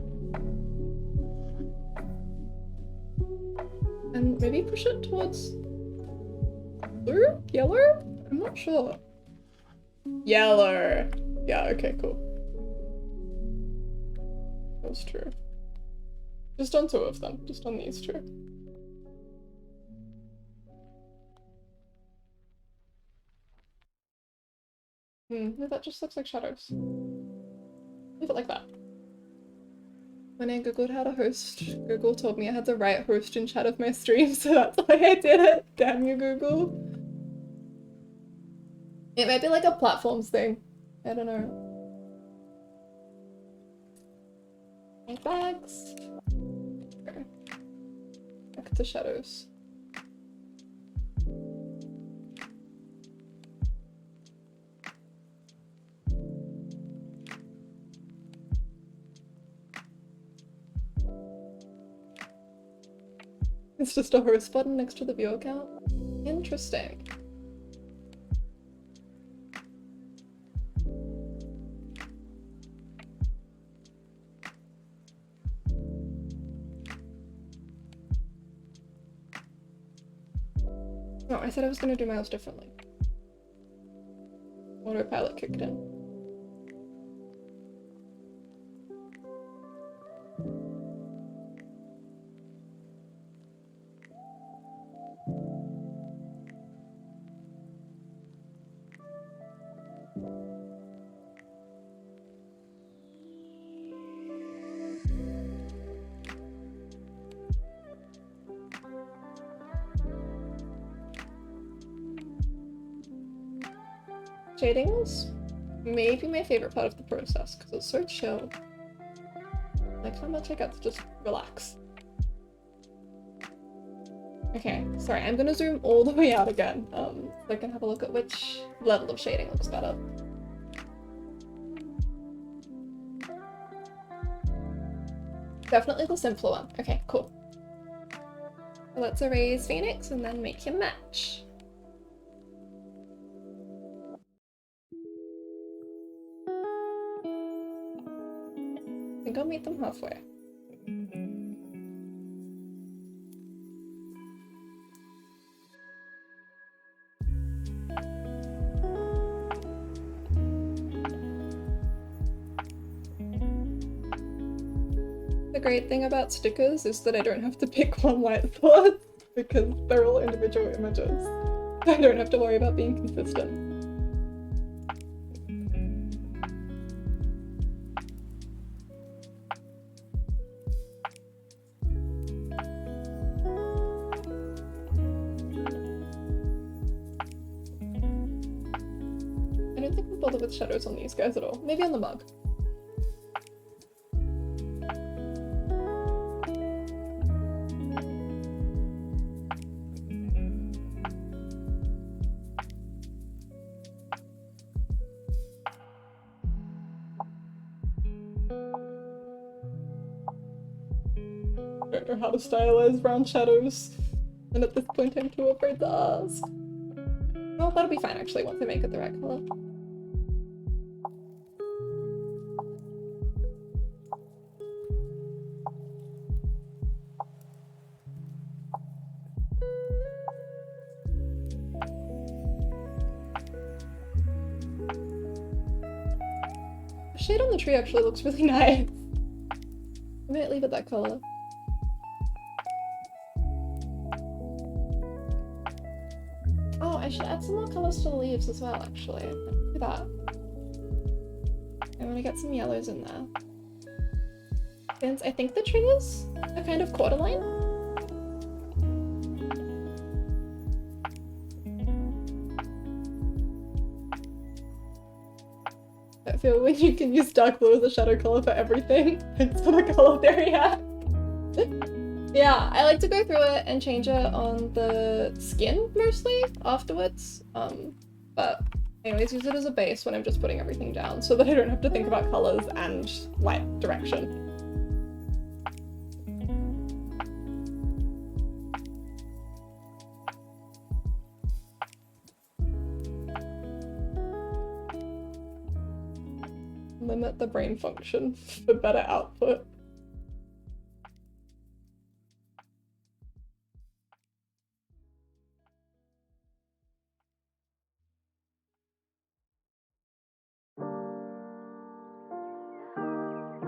Speaker 1: And maybe push it towards blue? Yellow? I'm not sure. Yellow. Yeah, okay, cool. That's true. Just on 2 of them, just on these 2. No, that just looks like shadows. Leave it like that. When I googled how to host, Google told me I had to write host in chat of my stream, so that's why I did it. Damn you, Google. It might be like a platforms thing. I don't know. My bags. Okay. Back to shadows. It's just a host button next to the view account. Interesting. No, I said I was gonna do miles differently. Autopilot kicked in. Shading's maybe my favorite part of the process because it's so chill. Like how much I get to just relax. Okay, sorry, I'm gonna zoom all the way out again, so I can have a look at which level of shading looks better. Definitely the simpler one. Okay, cool. Let's erase Phoenix and then make him match. I think I'll meet them halfway. The great thing about stickers is that I don't have to pick one white spot because they're all individual images. I don't have to worry about being consistent. I don't think we'll bother with shadows on these guys at all. Maybe on the mug. Don't know how to stylize round shadows, and at this point I'm too afraid to ask. Oh, that'll be fine actually once I make it the right color. The shade on the tree actually looks really nice. I might leave it that color. Oh, I should add some more colors to the leaves as well, actually. I can do that. I want to get some yellows in there. Since I think the trees are kind of quarter-line. I feel when you can use dark blue as a shadow color for everything, it's for the color area. Yeah, I like to go through it and change it on the skin mostly afterwards. But I always use it as a base when I'm just putting everything down so that I don't have to think about colors and light direction. Limit the brain function for better output.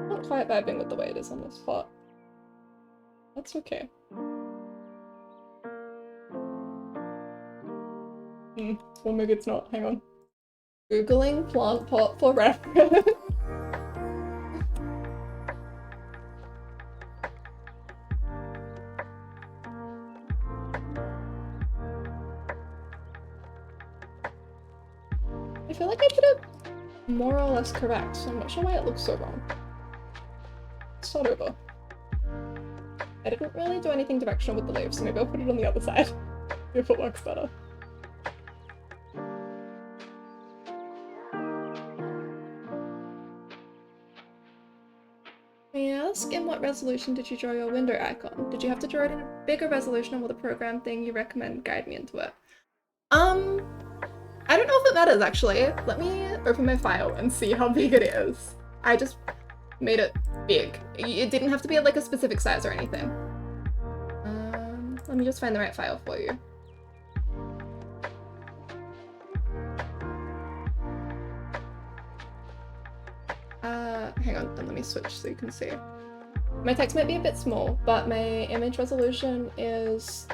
Speaker 1: Not quite vibing with the way it is on this spot. That's okay. Well, maybe it's not. Hang on. Googling plant pot for reference. feel like I did it more or less correct, so I'm not sure why it looks so wrong. Start over. I didn't really do anything directional with the leaves, so maybe I'll put it on the other side if it works better. May I ask, in what resolution did you draw your window icon? Did you have to draw it in a bigger resolution, or will the program thing you recommend guide me into it? I don't know if it matters actually. Let me open my file and see how big it is. I just made it big. It didn't have to be like a specific size or anything. Let me just find the right file for you. Hang on, then let me switch so you can see. My text might be a bit small, but my image resolution is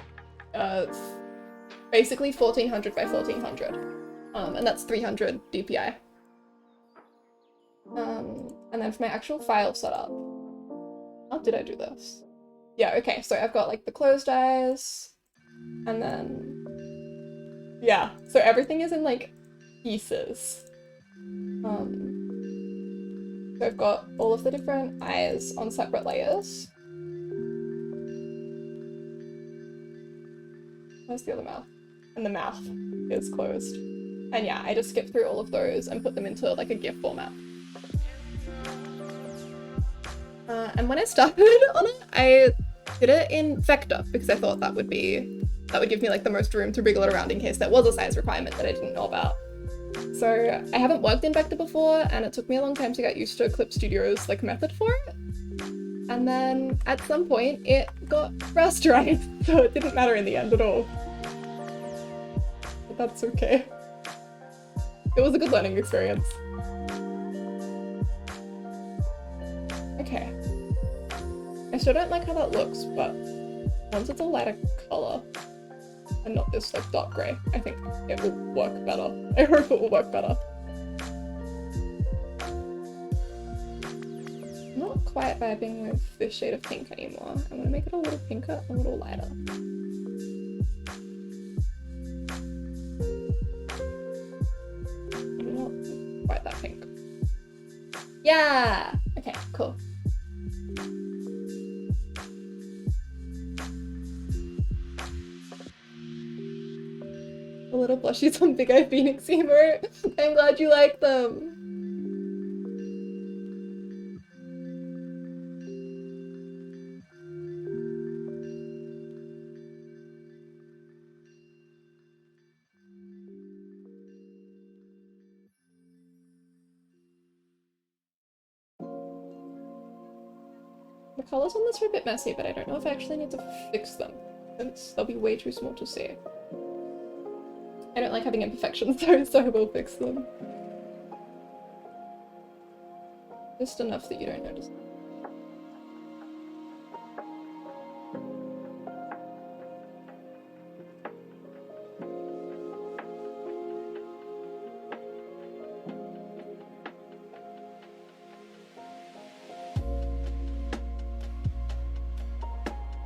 Speaker 1: basically 1400 by 1400, and that's 300 DPI. And then for my actual file setup, how did I do this? Yeah, okay, so I've got like the closed eyes, and then, yeah, so everything is in like pieces. So I've got all of the different eyes on separate layers. Where's the other mouth? And the mouth is closed. And yeah, I just skipped through all of those and put them into like a GIF format. And when I started on it, I did it in vector because I thought that would give me like the most room to wriggle it around in case there was a size requirement that I didn't know about. So I haven't worked in vector before, and it took me a long time to get used to Clip Studio's like method for it. And then at some point it got rasterized, so it didn't matter in the end at all. But that's okay. It was a good learning experience. Okay. I still don't like how that looks, but once it's a lighter color, and not this like dark grey, I think it will work better. I hope it will work better. I'm not quite vibing with this shade of pink anymore. I'm gonna make it a little pinker, a little lighter. Not quite that pink. Yeah! Okay, cool. The little blushies on Big Eye Phoenix emote. I'm glad you like them. The colors on this are a bit messy, but I don't know if I actually need to fix them, since they'll be way too small to see. I don't like having imperfections though, so I will fix them. Just enough that you don't notice.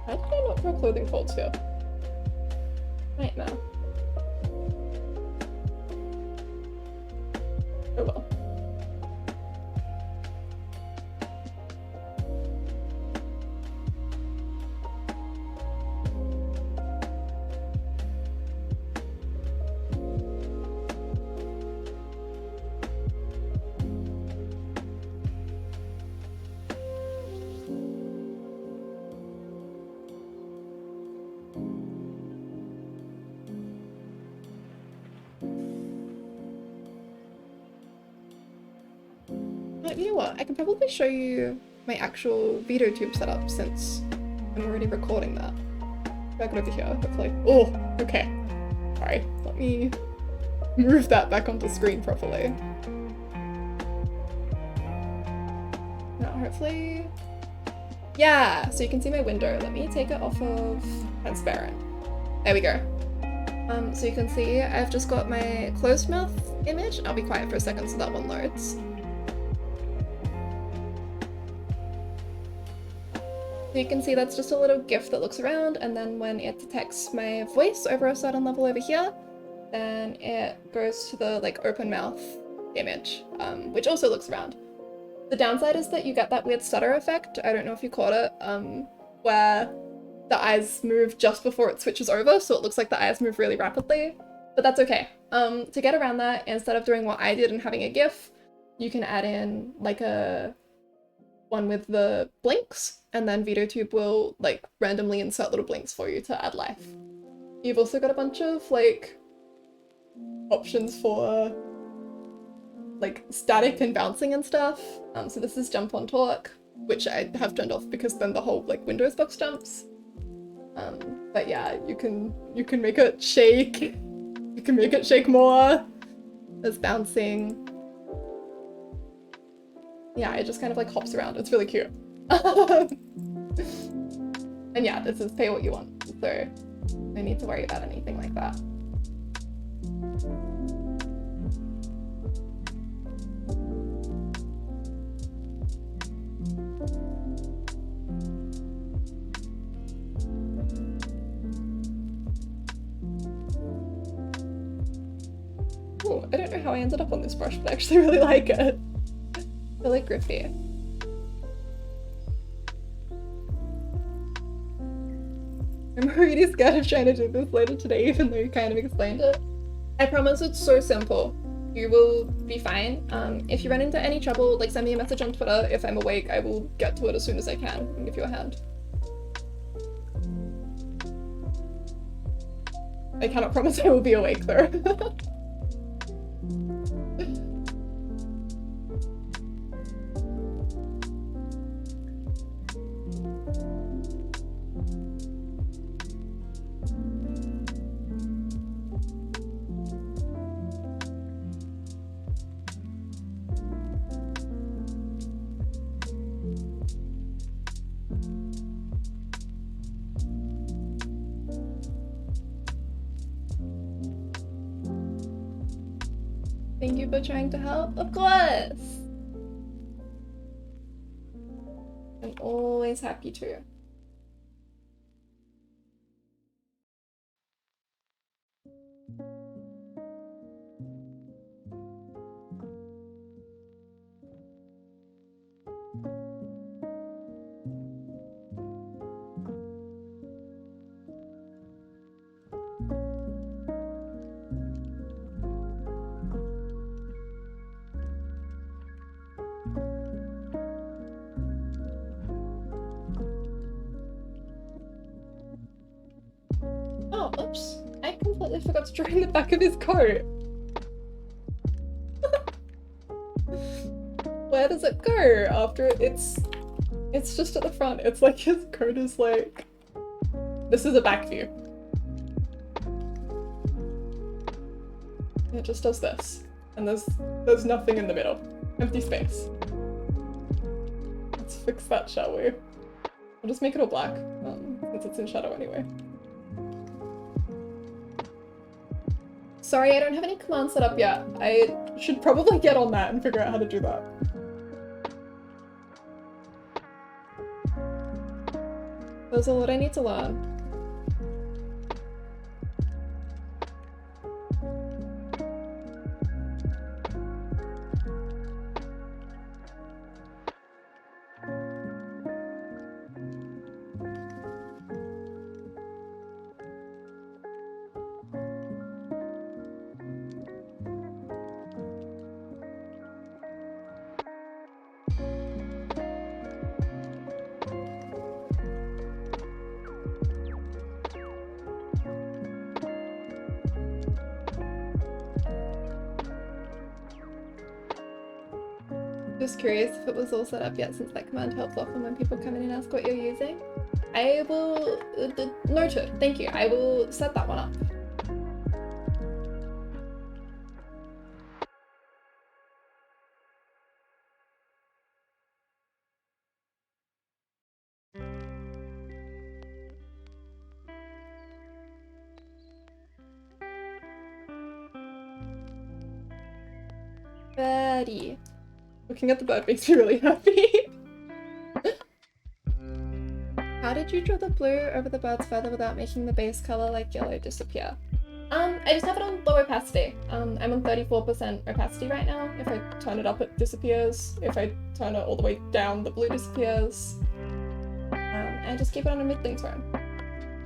Speaker 1: Why did I not draw clothing folds here? Nightmare. Oh well. You know what? I can probably show you my actual VOD setup since I'm already recording that. Back over here, hopefully. Oh, okay. Sorry, let me move that back onto screen properly. Now, hopefully... Yeah, so you can see my window. Let me take it off of transparent. There we go. So you can see I've just got my closed mouth image. I'll be quiet for a second so that one loads. So you can see that's just a little GIF that looks around, and then when it detects my voice over a certain level over here, then it goes to the like open mouth image, which also looks round. The downside is that you get that weird stutter effect, I don't know if you caught it, where the eyes move just before it switches over, so it looks like the eyes move really rapidly, but that's okay. To get around that, instead of doing what I did and having a GIF, you can add in like a one with the blinks, and then VOD will like randomly insert little blinks for you to add life. You've also got a bunch of like options for like static and bouncing and stuff. So this is jump on talk, which I have turned off because then the whole like Windows box jumps. But yeah, you can make it shake. You can make it shake more. There's bouncing. Yeah, it just kind of like hops around. It's really cute. And yeah, this is pay what you want, so no need to worry about anything like that. Oh, I don't know how I ended up on this brush, but I actually really like it. Really grippy. I'm really scared of trying to do this later today, even though you kind of explained it. I promise it's so simple. You will be fine. If you run into any trouble, like send me a message on Twitter. If I'm awake, I will get to it as soon as I can and give you a hand. I cannot promise I will be awake though. Thank you for trying to help. Of course! I'm always happy to. Oh, oops. I completely forgot to draw in the back of his coat. Where does it go after it's just at the front. It's like his coat is like... This is a back view. It just does this. And there's nothing in the middle. Empty space. Let's fix that, shall we? I'll just make it all black, since it's in shadow anyway. Sorry, I don't have any commands set up yet. I should probably get on that and figure out how to do that. There's a lot I need to learn. Just curious if it was all set up yet, since that command helps often when people come in and ask what you're using. I will... noted, thank you. I will set that one up. Birdie. Looking at the bird makes me really happy. How did you draw the blue over the bird's feather without making the base color like yellow disappear? I just have it on low opacity. I'm on 34% opacity right now. If I turn it up, it disappears. If I turn it all the way down, the blue disappears. And just keep it on a middling tone.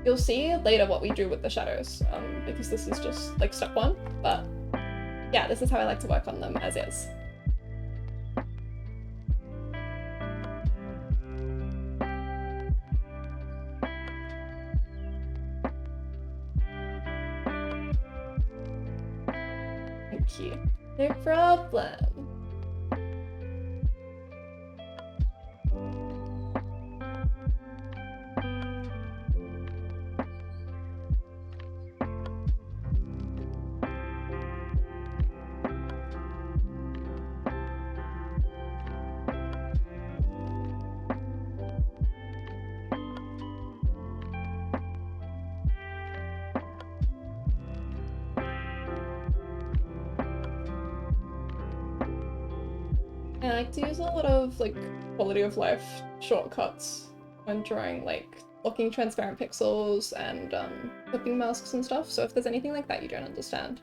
Speaker 1: You'll see later what we do with the shadows, because this is just like step one, but yeah, this is how I like to work on them as is. Thank you. No problem. I like to use a lot of like quality of life shortcuts when drawing, like locking transparent pixels and clipping masks and stuff. So if there's anything like that you don't understand,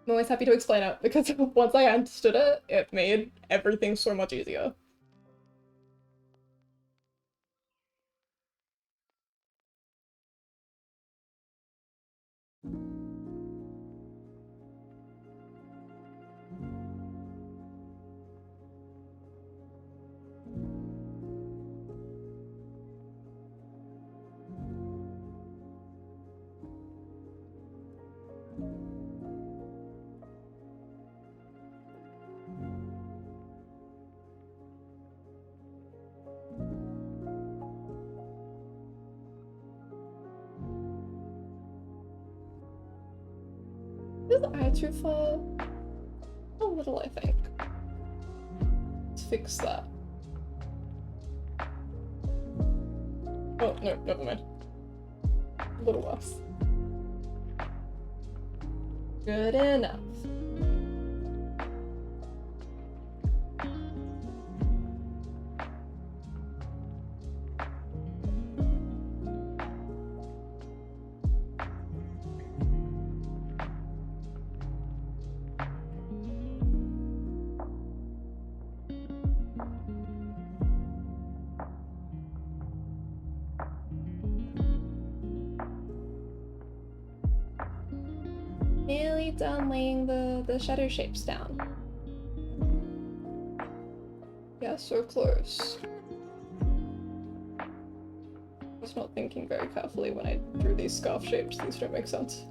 Speaker 1: I'm always happy to explain it, because once I understood it, it made everything so much easier. Is the eye too far? A little, I think. Let's fix that. Oh, no, never mind. A little less. Good enough. Nearly done laying the shadow shapes down. Yeah, so close. I was not thinking very carefully when I drew these scarf shapes. These don't make sense.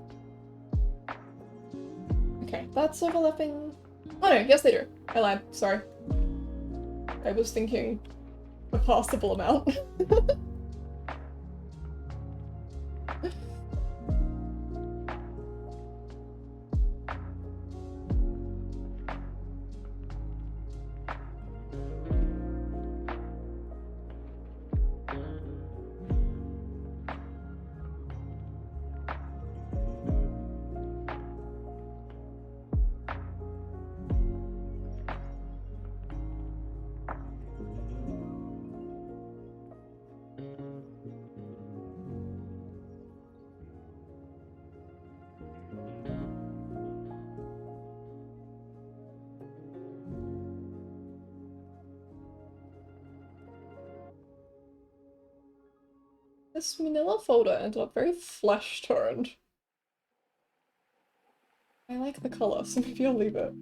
Speaker 1: Okay, that's overlapping. Oh no, yes they do. I lied, sorry. I was thinking a passable amount. This manila folder ended up very flesh toned. I like the color, so maybe I'll leave it.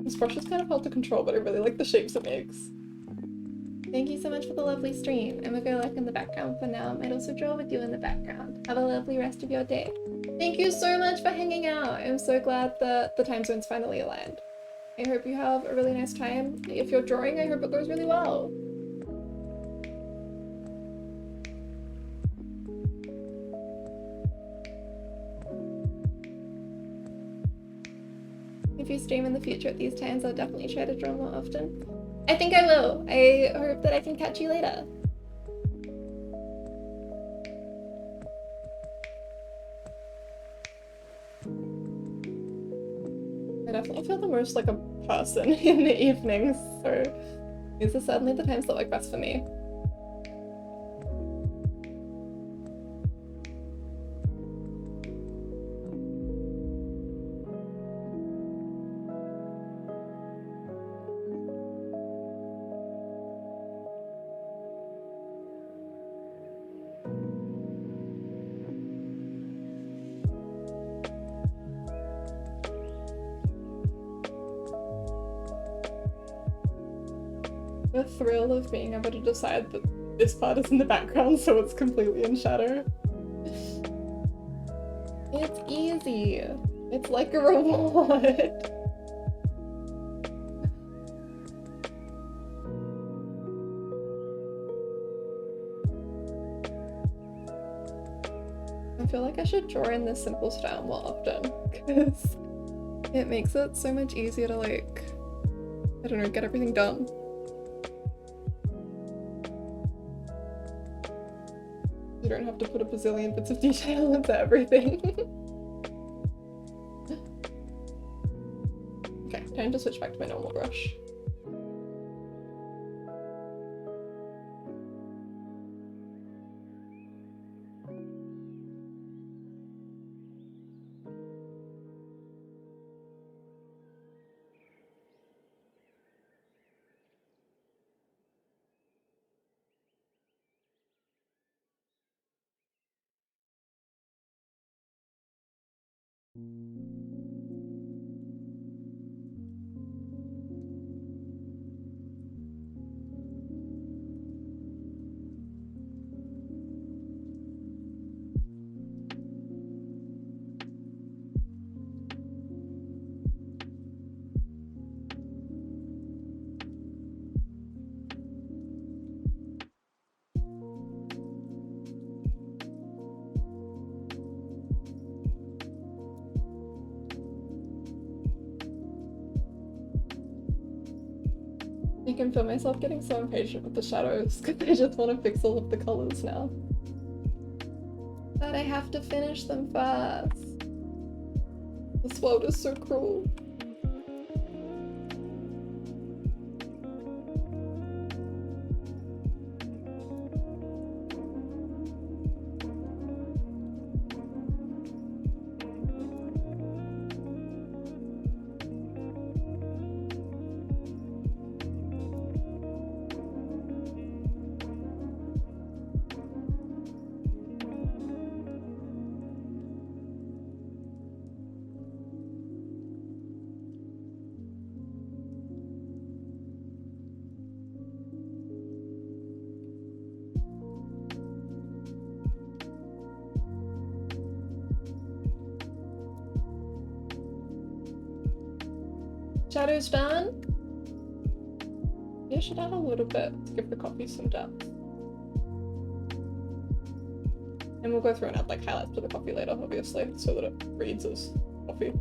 Speaker 1: This brush is kind of hard to control, but I really like the shapes it makes. Thank you so much for the lovely stream. I'm gonna go lurk in the background for now. I might also draw with you in the background. Have a lovely rest of your day. Thank you so much for hanging out. I'm so glad that the time zones finally aligned. I hope you have a really nice time. If you're drawing, I hope it goes really well. If you stream in the future at these times, I'll definitely try to draw more often. I think I will. I hope that I can catch you later. I definitely feel the most like a person in the evenings, so these are certainly the times that work best for me. the thrill of being able to decide that this part is in the background so it's completely in shadow. It's easy. It's like a reward. I feel like I should draw in this simple style more often because it makes it so much easier to, like, I don't know, get everything done. You don't have to put a bazillion bits of detail into everything. Okay, time to switch back to my normal brush. I can feel myself getting so impatient with the shadows because I just want to fix all of the colors now. But I have to finish them first. This world is so cruel. Shadows done? Yeah, should add a little bit to give the copy some depth. And we'll go through and add like highlights to the copy later, obviously, so that it reads as copy.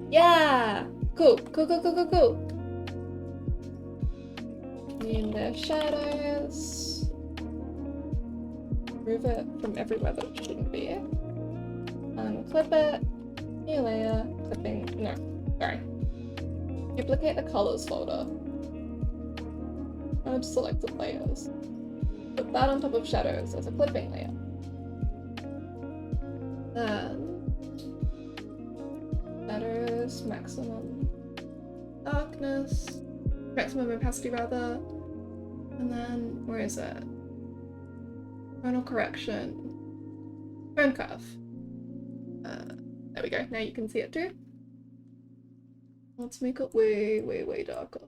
Speaker 1: Yeah! Cool, cool, cool, cool, cool, cool. In the shadows. Remove it from everywhere that it shouldn't be. Unclip it. New layer, clipping, no, sorry. Duplicate the colors folder. I've selected layers. Put that on top of shadows as a clipping layer. Then, shadows, maximum darkness, maximum opacity rather. And then, where is it? Tonal correction, tone curve. There we go, now you can see it too. Let's make it way, way, way darker.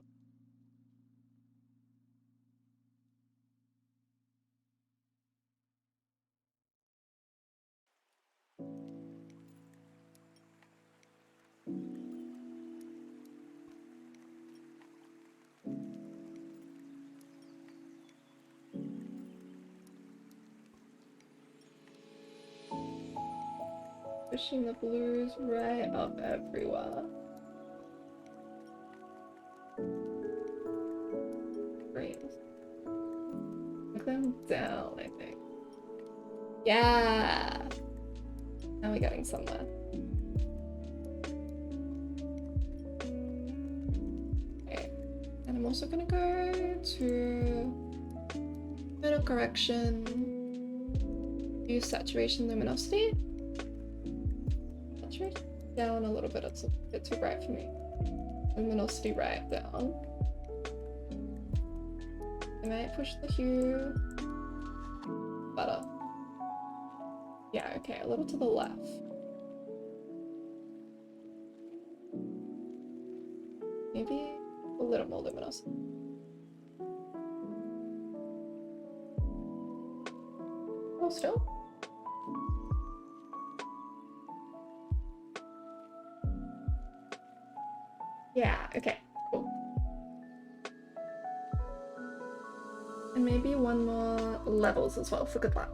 Speaker 1: Pushing the blues right up everywhere. Greens. Make them down, I think. Yeah! Now we're getting somewhere. Okay. And I'm also gonna go to tonal correction, use saturation luminosity. Saturation down a little bit, it's a bit too bright for me. Luminosity right down. I might push the hue better. Yeah, okay, a little to the left. Maybe a little more luminous. Oh, still? Yeah, okay, cool. And maybe one more levels as well for good luck.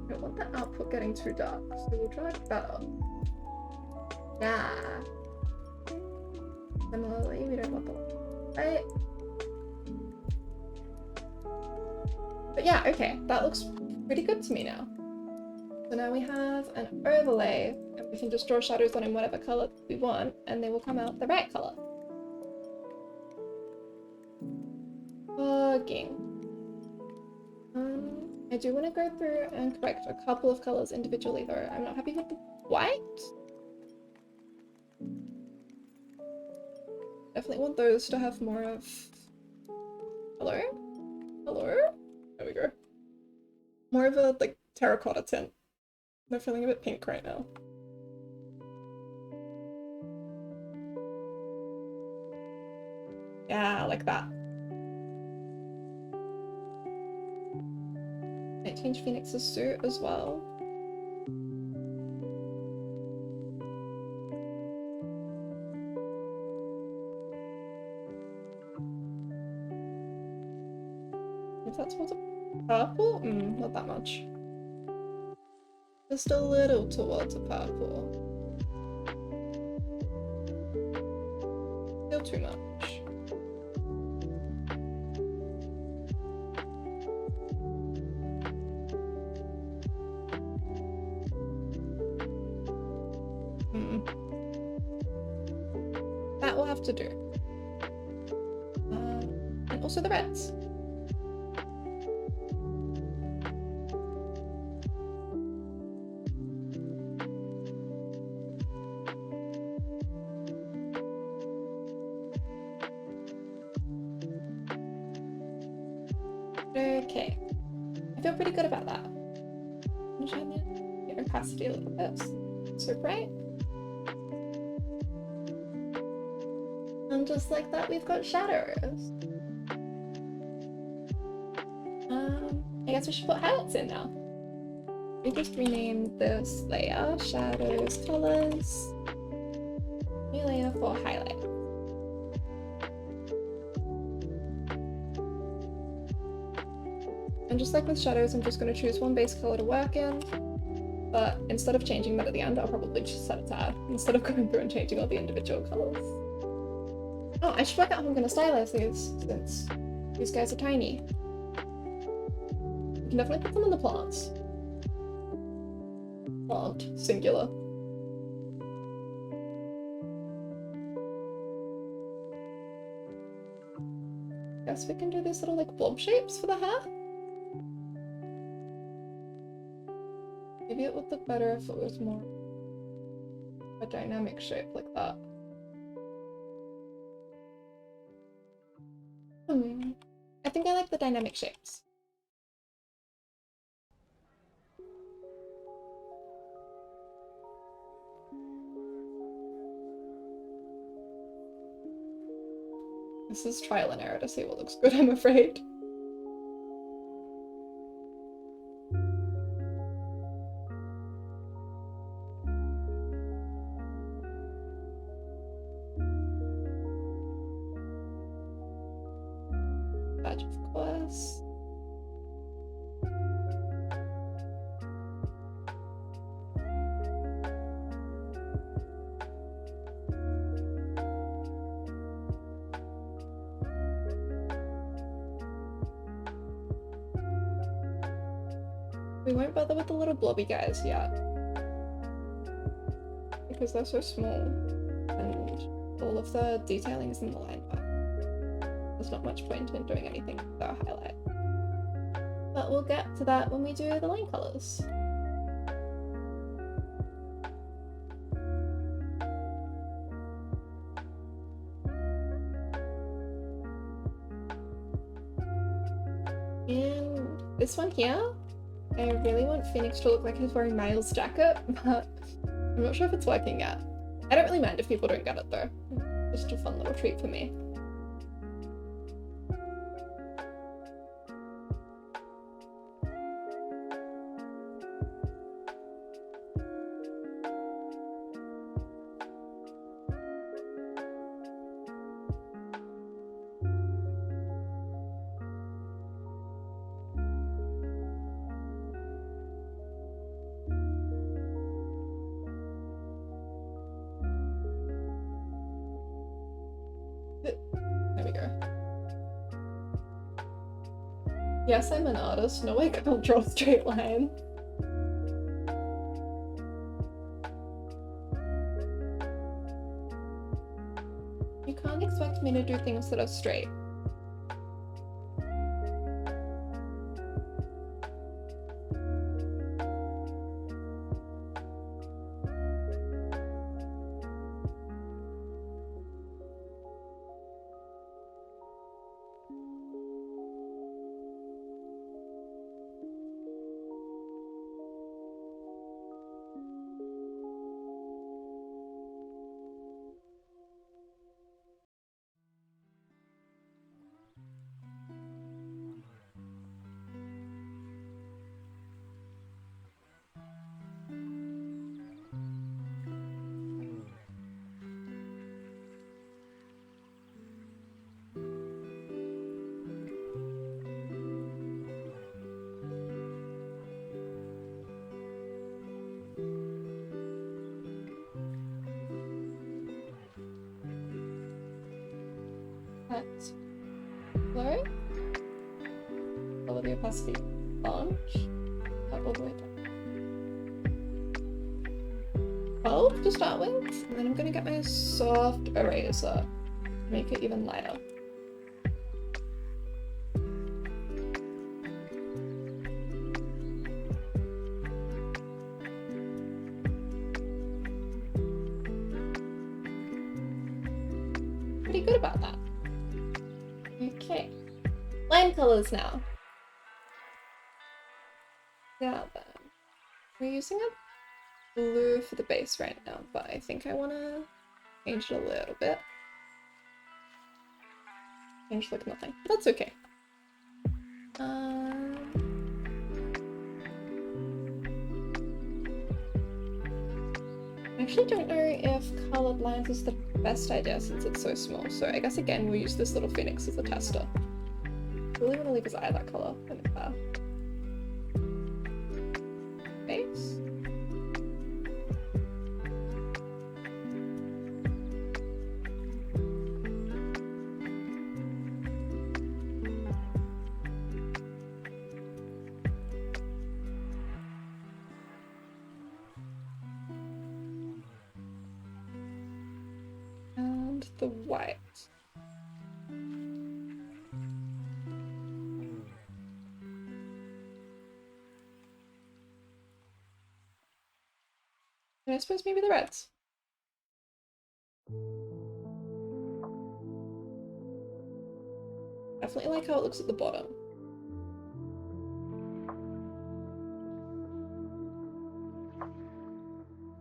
Speaker 1: I don't want the output getting too dark, so we'll try better. Yeah. Similarly, we don't want the light. But yeah, okay, that looks pretty good to me now. So now we have an overlay, and we can just draw shadows on in whatever color we want, and they will come out the right color. Fogging. I do want to go through and correct a couple of colors individually though. I'm not happy with the white. Definitely want those to have more of... Hello? Hello? There we go. More of a, like, terracotta tint. They're feeling a bit pink right now. Yeah, like that. Might change Phoenix's suit as well. If that's towards a purple? Not that much. Just a little towards a purple. Still too much. That will have to do. And also the reds. Okay, I feel pretty good about that. I'm gonna turn the opacity a little bit. So bright. And just like that, we've got shadows. I guess we should put highlights in now. We just renamed this layer shadows colors. New layer for highlight. And just like with shadows, I'm just going to choose one base color to work in. But instead of changing that at the end, I'll probably just set it to add instead of going through and changing all the individual colors. Oh, I should work out how I'm going to stylize these since these guys are tiny. You can definitely put them on the plants. Plant, singular. Guess we can do these little like blob shapes for the hair. Maybe it would look better if it was more a dynamic shape like that. I think I like the dynamic shapes. This is trial and error to see what looks good, I'm afraid. Badge, of course. We won't bother with the little blobby guys yet, because they're so small, and all of the detailing is in the line back. There's not much point in doing anything with our highlight. But we'll get to that when we do the line colours. And this one here, I really want Phoenix to look like he's wearing Miles' jacket, but I'm not sure if it's working yet. I don't really mind if people don't get it though. Just a fun little treat for me. There we go. Yes, I'm an artist. No, I can't draw a straight line. You can't expect me to do things that are straight. That's low. Follow the opacity bunch. Up all the way down. 12 to start with, and then I'm gonna get my soft eraser. Make it even lighter. Pretty good about that. Okay. Line colors now. Now then, we're using a blue for the base right now, but I think I want to change it a little bit. Change like nothing. That's okay. I actually don't know if colored lines is the best idea since it's so small, so I guess again we'll use this little phoenix as a tester. I really want to leave his eye that color. Face. And the white. And I suppose maybe the reds. Definitely like how it looks at the bottom.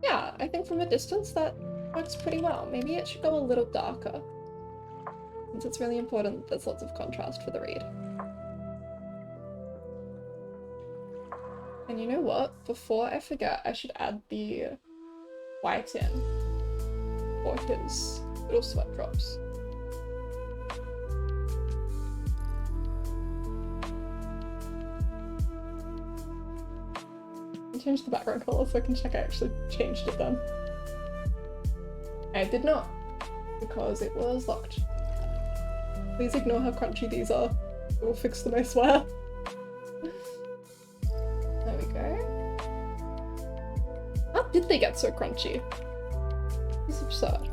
Speaker 1: Yeah, I think from a distance that works pretty well. Maybe it should go a little darker, since it's really important that there's lots of contrast for the read. And you know what? Before I forget, I should add the white in for his little sweat drops. I changed the background color so I can check I actually changed it then. I did not, because it was locked. Please ignore how crunchy these are. It will fix them, I swear. There we go. How did they get so crunchy? It's absurd.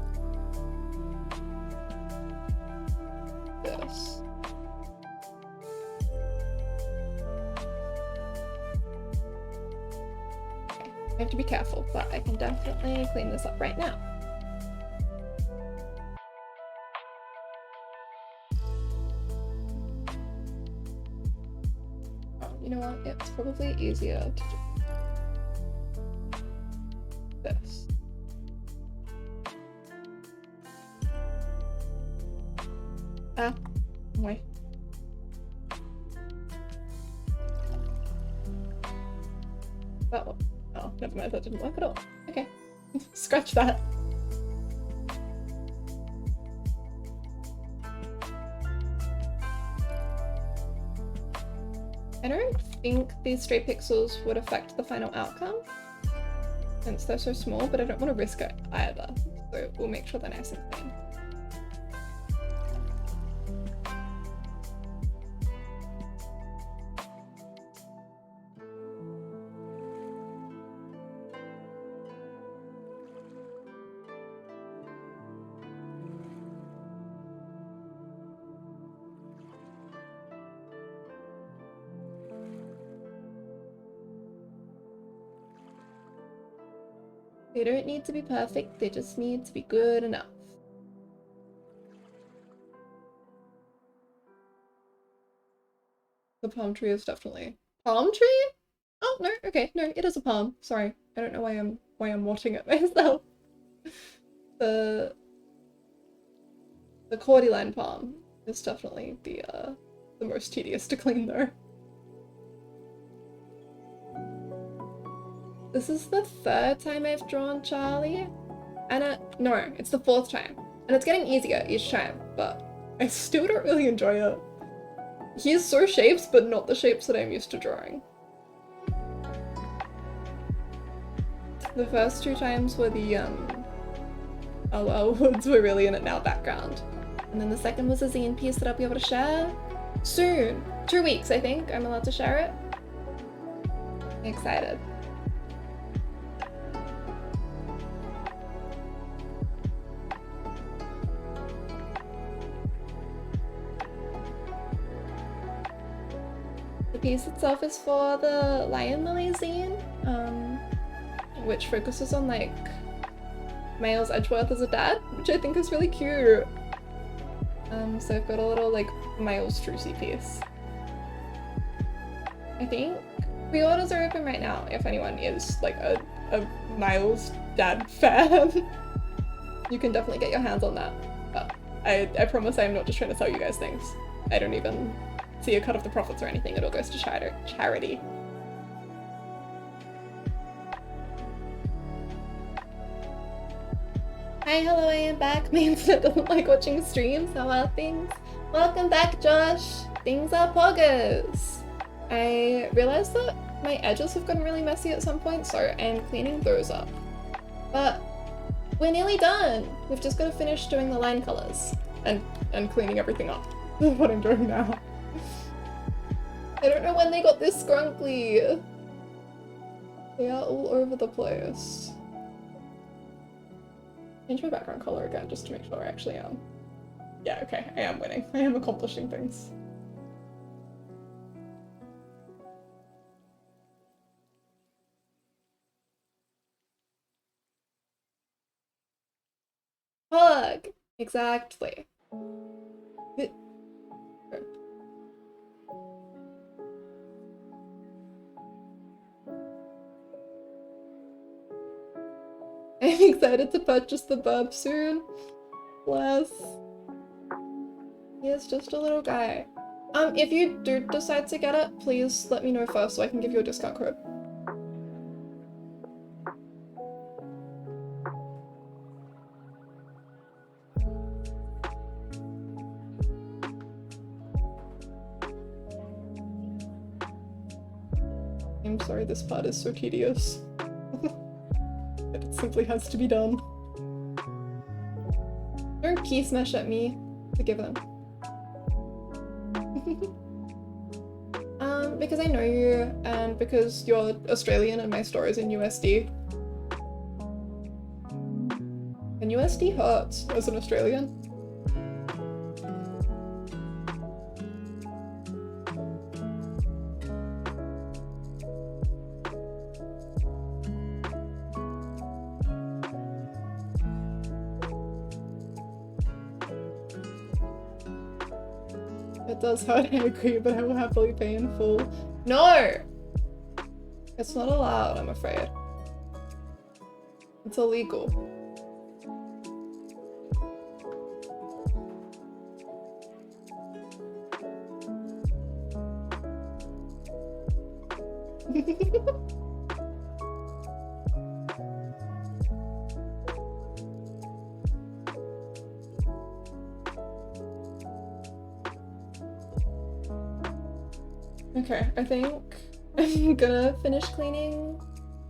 Speaker 1: This. Okay. I have to be careful, but I can definitely clean this up right now. you know what? It's probably easier to do this. Ah, wait. That one. Oh, never mind, that didn't work at all. Okay, scratch that. I don't think these stray pixels would affect the final outcome since they're so small, but I don't want to risk it either, so we'll make sure they're nice and clean. They don't need to be perfect, they just need to be good enough. The palm tree is definitely... Palm tree? Oh, no, okay, no, it is a palm. Sorry, I don't know why I'm watching it myself. The cordyline palm is definitely the most tedious to clean though. This is the third time I've drawn Charlie, and no, it's the fourth time. And it's getting easier each time, but I still don't really enjoy it. He has so shapes, but not the shapes that I'm used to drawing. The first two times were the, woods were really in it now background. And then the second was a zine piece that I'll be able to share soon. 2 weeks, I think, I'm allowed to share it. I'm excited. The piece itself is for the Lion Lily zine, which focuses on like Miles Edgeworth as a dad, which I think is really cute. So I've got a little like Miles Trucy piece. I think pre-orders are open right now if anyone is like a Miles dad fan. You can definitely get your hands on that. But I promise I'm not just trying to sell you guys things. I don't even see a cut of the profits or anything, it all goes to charity. Hi, hello, I am back. My internet doesn't like watching streams. How are things? Welcome back, Josh. Things are poggers. I realized that my edges have gotten really messy at some point, so I'm cleaning those up. But we're nearly done. We've just got to finish doing the line colors and cleaning everything up. That's what I'm doing now. I don't know when they got this scrunkly. They are all over the place. Change my background color again just to make sure I actually am. Yeah, okay, I am winning. I am accomplishing things. Hug! Exactly. I'm excited to purchase the bub soon. Bless. He is just a little guy. If you do decide to get it, please let me know first so I can give you a discount code. I'm sorry, this part is so tedious. It simply has to be done. Don't key smash at me. Forgive them. Because I know you, and because you're Australian and my store is in USD. And USD hurts as an Australian. It does hurt, I agree, but I will happily pay in full. No! It's not allowed, I'm afraid. It's illegal. Okay, I think I'm gonna finish cleaning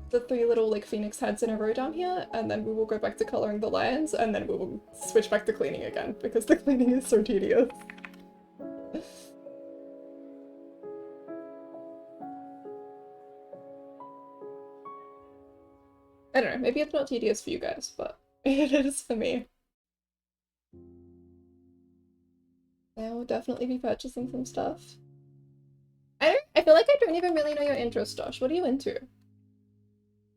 Speaker 1: the 3 little like phoenix heads in a row down here, and then we will go back to coloring the lions, and then we will switch back to cleaning again, because the cleaning is so tedious. I don't know, maybe it's not tedious for you guys, but it is for me. I will definitely be purchasing some stuff. I feel like I don't even really know your interest, Josh. What are you into?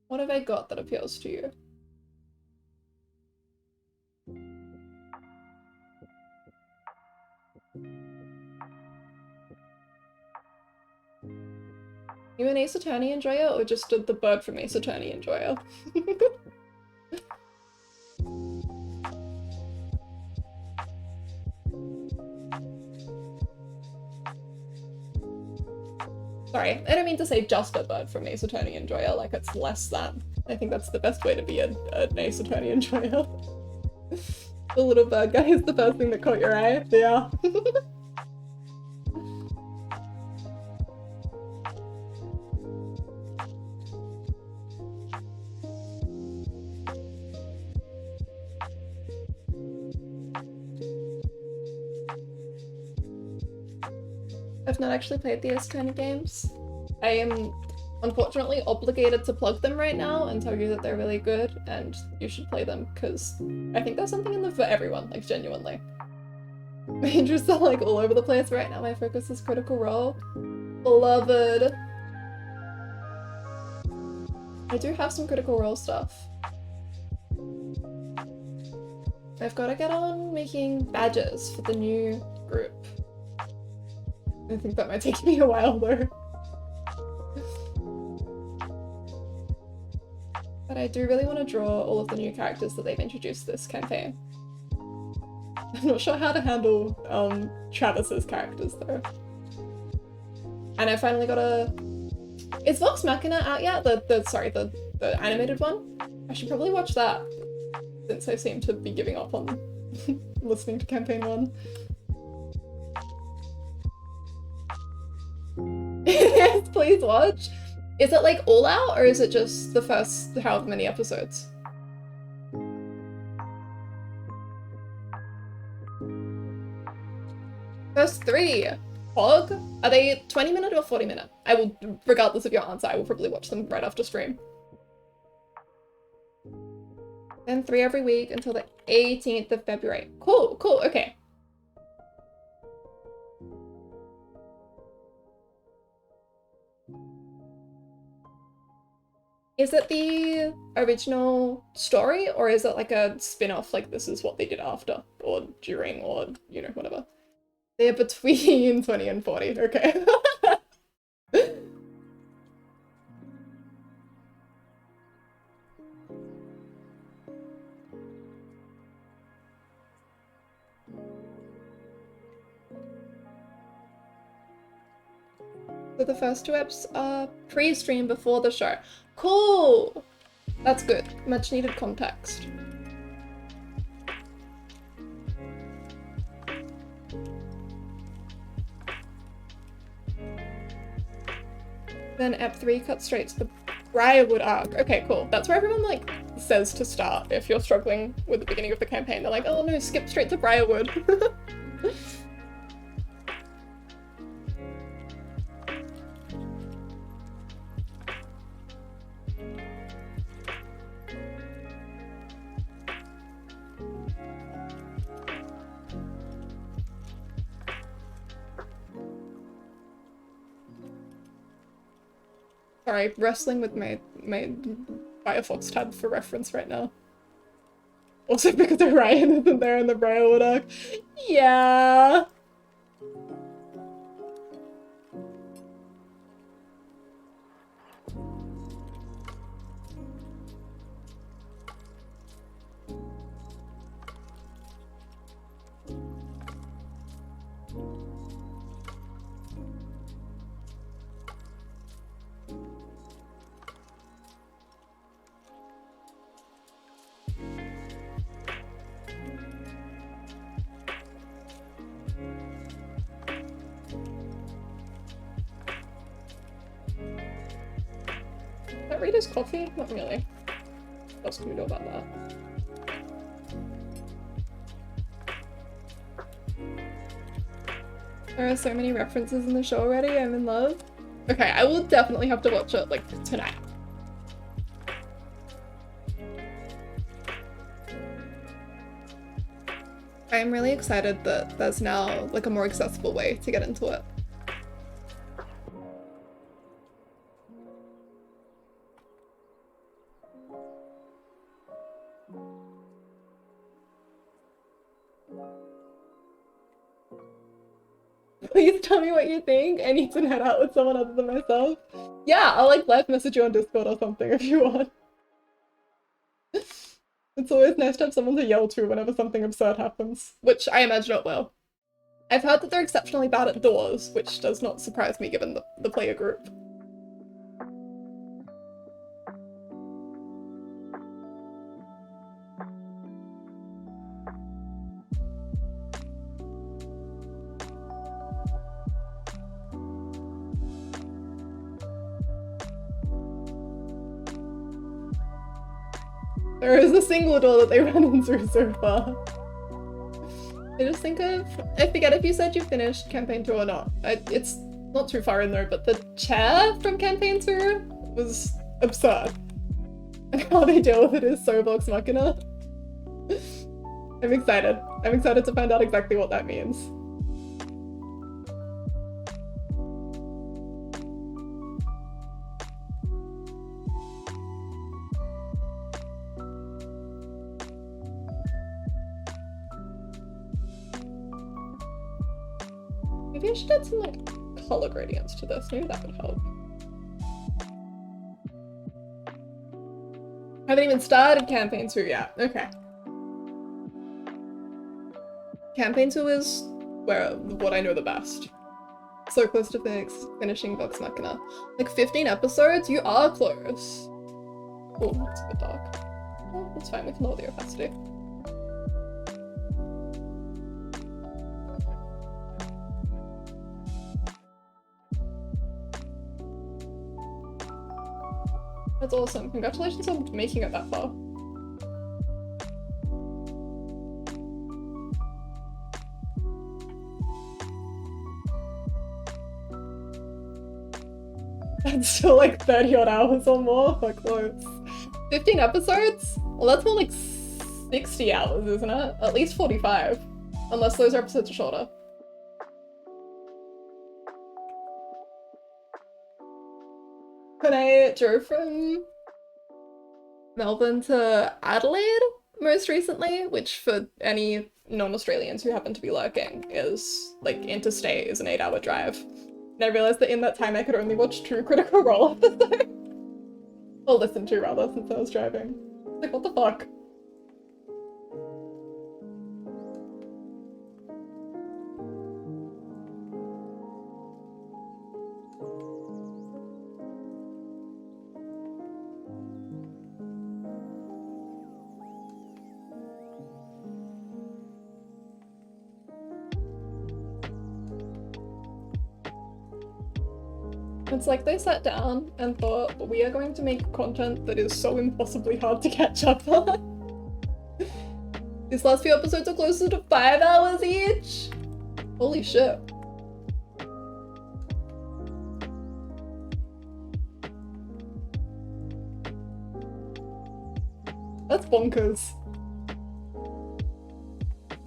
Speaker 1: What have I got that appeals to you? You an Ace Attorney enjoyer, or just the bird from Ace Attorney enjoyer? Sorry, I don't mean to say just a bird from Ace Attorney enjoyer, like it's less than. I think that's the best way to be an Ace Attorney enjoyer. The little bird guy is the first thing that caught your eye, yeah. I've not actually played the Ace Attorney games. I am unfortunately obligated to plug them right now and tell you that they're really good and you should play them, because I think there's something in them for everyone, like genuinely. My interests are like all over the place right now. My focus is Critical Role. Beloved. I do have some Critical Role stuff. I've got to get on making badges for the new group. I think that might take me a while though. But I do really want to draw all of the new characters that they've introduced this campaign. I'm not sure how to handle Travis's characters though. And I finally got a... Is Vox Machina out yet? The animated one? I should probably watch that, since I seem to be giving up on listening to campaign 1. Yes, please watch. Is it like all out, or is it just the first however many episodes? First 3. Hog? Are they 20-minute or 40-minute? I will, regardless of your answer, I will probably watch them right after stream. Then 3 every week until the 18th of February. Cool, cool, okay. Is it the original story, or is it like a spin-off, like this is what they did after, or during, or, you know, whatever? They're between 20 and 40, okay. So the first 2 eps are pre-stream before the show. Cool! That's good. Much needed context. Then ep 3 cuts straight to the Briarwood arc. Okay, cool. That's where everyone like says to start if you're struggling with the beginning of the campaign. They're like, oh no, skip straight to Briarwood. Sorry, wrestling with my Firefox tab for reference right now. Also because Orion isn't there in the Briarwood arc. Yeah. rate his coffee? Not really. What else can we do about that? There are so many references in the show already, I'm in love. Okay, I will definitely have to watch it, like, tonight. I'm really excited that there's now, like, a more accessible way to get into it. Please tell me what you think. I need to head out with someone other than myself. Yeah, I'll like live message you on Discord or something if you want. It's always nice to have someone to yell to whenever something absurd happens, which I imagine it will. I've heard that they're exceptionally bad at doors, which does not surprise me given the player group. There is a single door that they run into so far. I just think of, I forget if you said you finished campaign 2 or not. It's not too far in there, but the chair from campaign 2 was absurd. And how they deal with it is so Vox Machina. I'm excited. I'm excited to find out exactly what that means. Maybe I should add some, like, color gradients to this. Maybe that would help. Haven't even started campaign 2 yet. Okay. Campaign 2 is what I know the best. So close to finishing Vox Machina. Like 15 episodes? You are close. Oh, it's a bit dark. Oh, that's fine, we can lower the opacity. That's awesome. Congratulations on making it that far. That's still like 30 odd hours or more. We're close. 15 episodes? Well, that's more like 60 hours, isn't it? At least 45. Unless those episodes are shorter. When I drove from Melbourne to Adelaide most recently, which for any non-Australians who happen to be lurking is, like, interstate is an 8-hour drive. And I realized that in that time I could only watch 2 Critical Role episodes. Or listen to, rather, since I was driving. Like, what the fuck? It's like they sat down and thought, we are going to make content that is so impossibly hard to catch up on. These last few episodes are closer to 5 hours each. Holy shit. That's bonkers.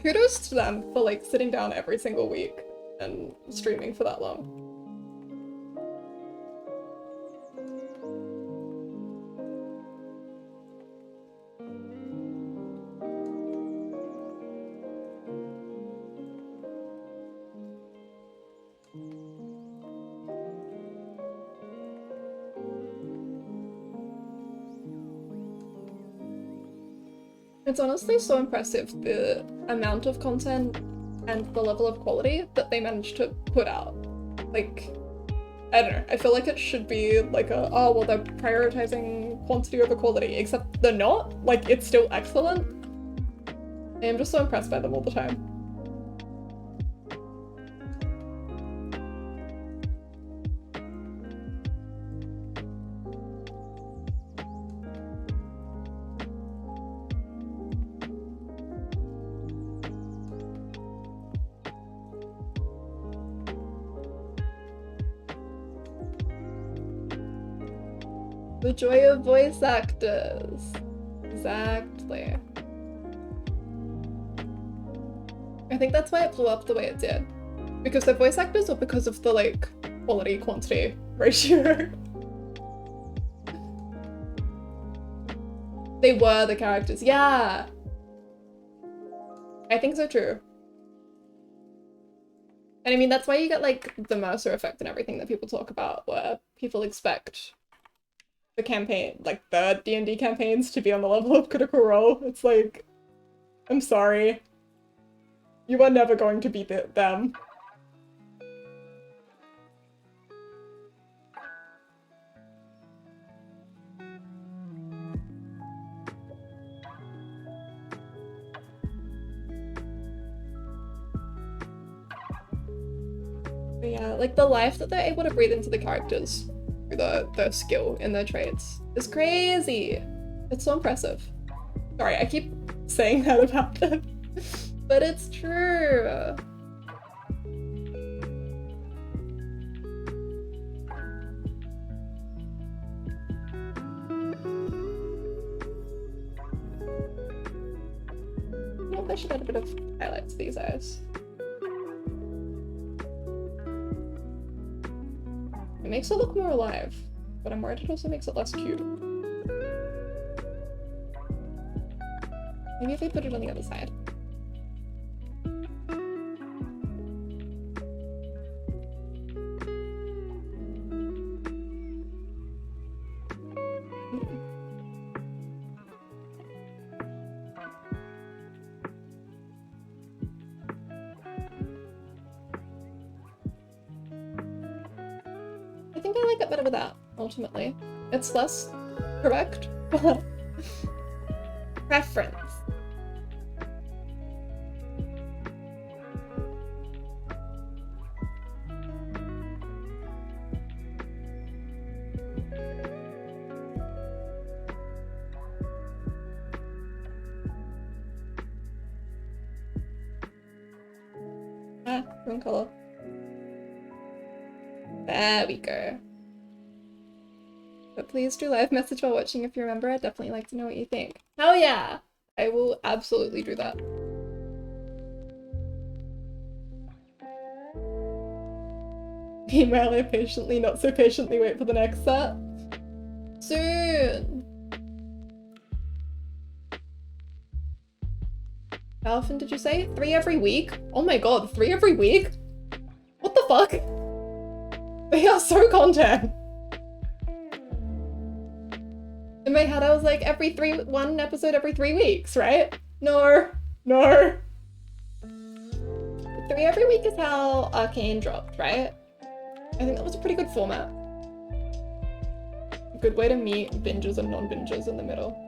Speaker 1: Kudos to them for, like, sitting down every single week and streaming for that long. It's honestly so impressive the amount of content and the level of quality that they managed to put out. Like, I don't know, I feel like it should be like a, oh, well, they're prioritizing quantity over quality, except they're not. Like, it's still excellent. I'm just so impressed by them all the time. The joy of voice actors. Exactly. I think that's why it blew up the way it did. Because they're voice actors or because of the like quality quantity ratio? They were the characters. Yeah. I think so too. And I mean, that's why you get like the Mercer effect and everything that people talk about, where people expect the campaign, like the D&D campaigns, to be on the level of Critical Role. It's like, I'm sorry. You are never going to beat them. But yeah, like the life that they're able to breathe into the characters through the skill in their traits is crazy. It's so impressive. Sorry, I keep saying that about them, but it's true. I should add a bit of highlights to these eyes. It makes it look more alive, but I'm worried it also makes it less cute. Maybe if I put it on the other side. I think I like it better with that, ultimately. It's less correct, but preference. Ah, wrong color. There we go. But please do live message while watching if you remember. I'd definitely like to know what you think. Hell yeah! I will absolutely do that. Meanwhile, I patiently, not so patiently wait for the next set. Soon! How often did you say? 3 every week? Oh my god, 3 every week? What the fuck? They are so content! In my head I was like, one episode every 3 weeks, right? No. 3 every week is how Arcane dropped, right? I think that was a pretty good format. A good way to meet bingers and non-bingers in the middle.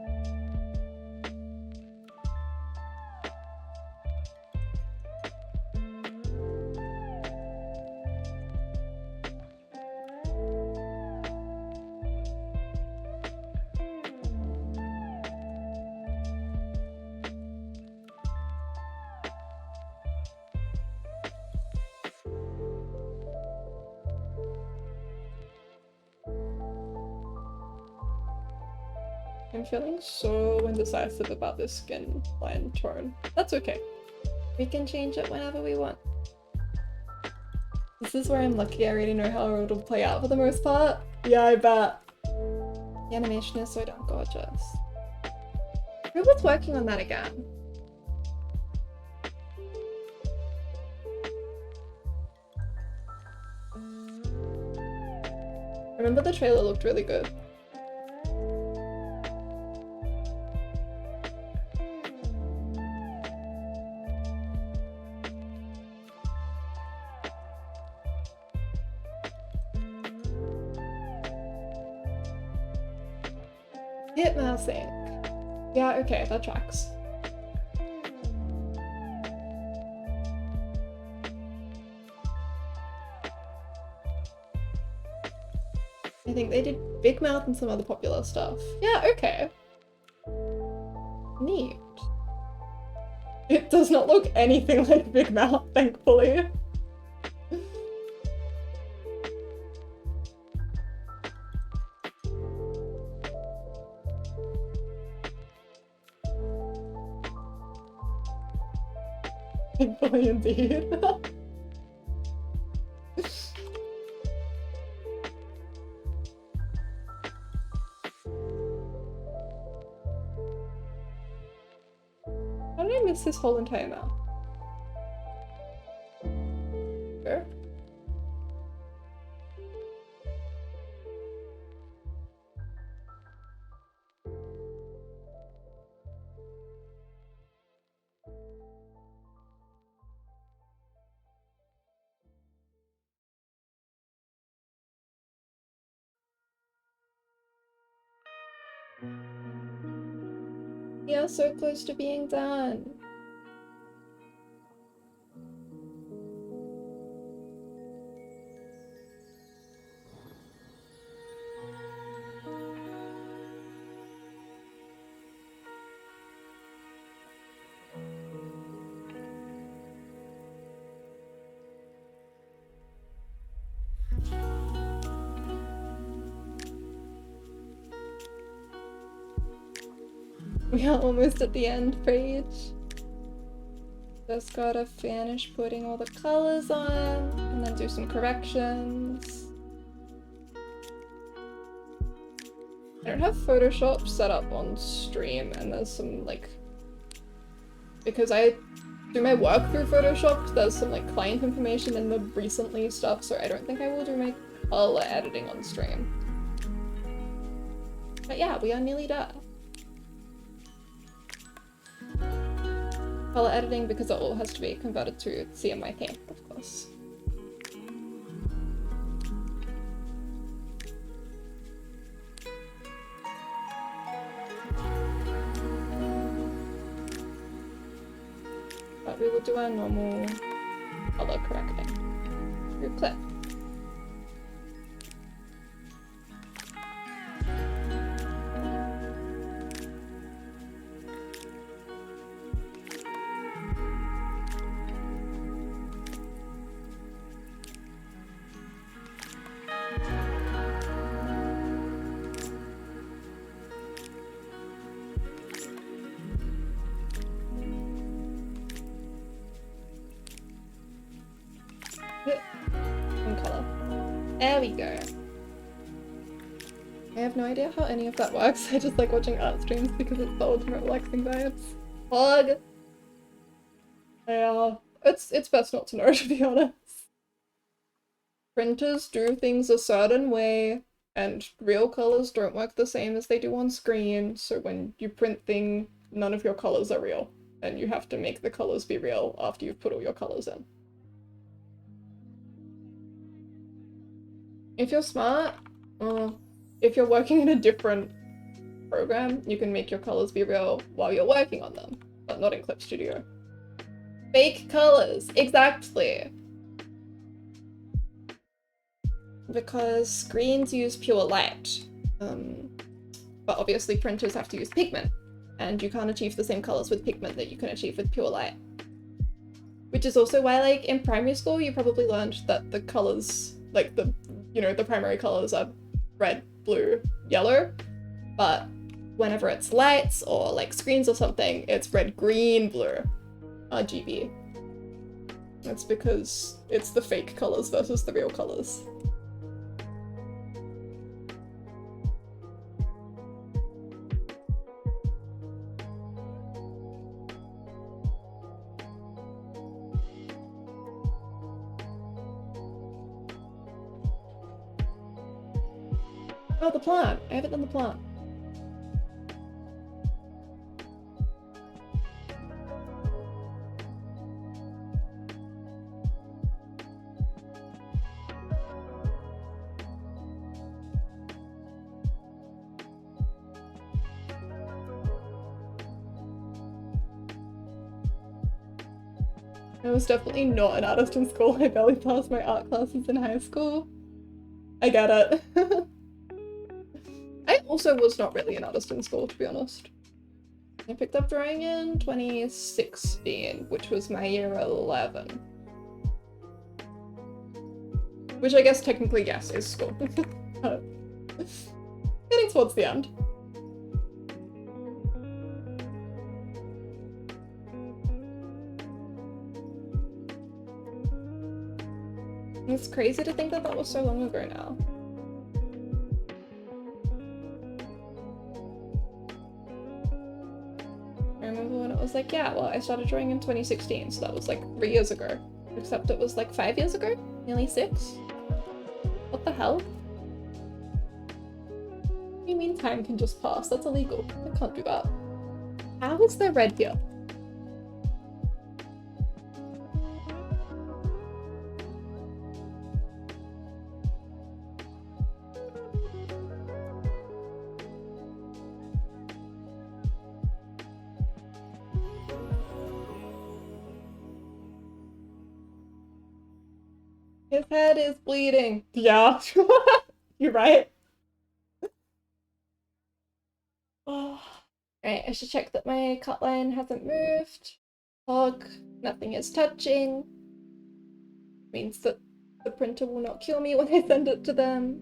Speaker 1: I'm feeling so indecisive about this skin line tone. That's okay. We can change it whenever we want. This is where I'm lucky I already know how it'll play out for the most part. Yeah, I bet. The animation is so damn gorgeous. Who was working on that again? I remember the trailer looked really good. Hit mousing. Yeah, okay, that tracks. I think they did Big Mouth and some other popular stuff. Yeah, okay. Neat. It does not look anything like Big Mouth, thankfully. Thankfully indeed. How did I miss this whole entire map? Sure. Yeah, so close to being done. We are almost at the end page. Just gotta finish putting all the colors on and then do some corrections. I don't have Photoshop set up on stream, and there's some like, because I do my work through Photoshop, there's some like client information in the recently stuff, so I don't think I will do my color editing on stream. But yeah, we are nearly done. Color editing because it all has to be converted to CMYK, of course. But we will do our normal color correcting through clip. There we go. I have no idea how any of that works. I just like watching art streams because it's the ultimate relaxing vibes. Hug! Yeah, it's best not to know, to be honest. Printers do things a certain way, and real colors don't work the same as they do on screen, so when you print things, none of your colors are real, and you have to make the colors be real after you've put all your colors in. If you're smart, if you're working in a different program, you can make your colors be real while you're working on them, but not in Clip Studio. Fake colors, exactly. Because screens use pure light, but obviously printers have to use pigment, and you can't achieve the same colors with pigment that you can achieve with pure light. Which is also why, like, in primary school, you probably learned that the colors, like the primary colors are red, blue, yellow, but whenever it's lights or like screens or something, it's red, green, blue, RGB. That's because it's the fake colors versus the real colors. Oh, the plant! I haven't done the plant. I was definitely not an artist in school. I barely passed my art classes in high school. I get it. I also was not really an artist in school, to be honest. I picked up drawing in 2016, which was my year 11. Which I guess technically, yes, is school. Getting towards the end. It's crazy to think that that was so long ago now. I remember when it was like, yeah, well, I started drawing in 2016, so that was like 3 years ago. Except it was like 5 years ago? Nearly 6? What the hell? What do you mean time can just pass? That's illegal. I can't do that. How is there red here? His head is bleeding. Yeah. You're right. Oh. Right, I should check that my cut line hasn't moved. Log, nothing is touching. Means that the printer will not kill me when I send it to them.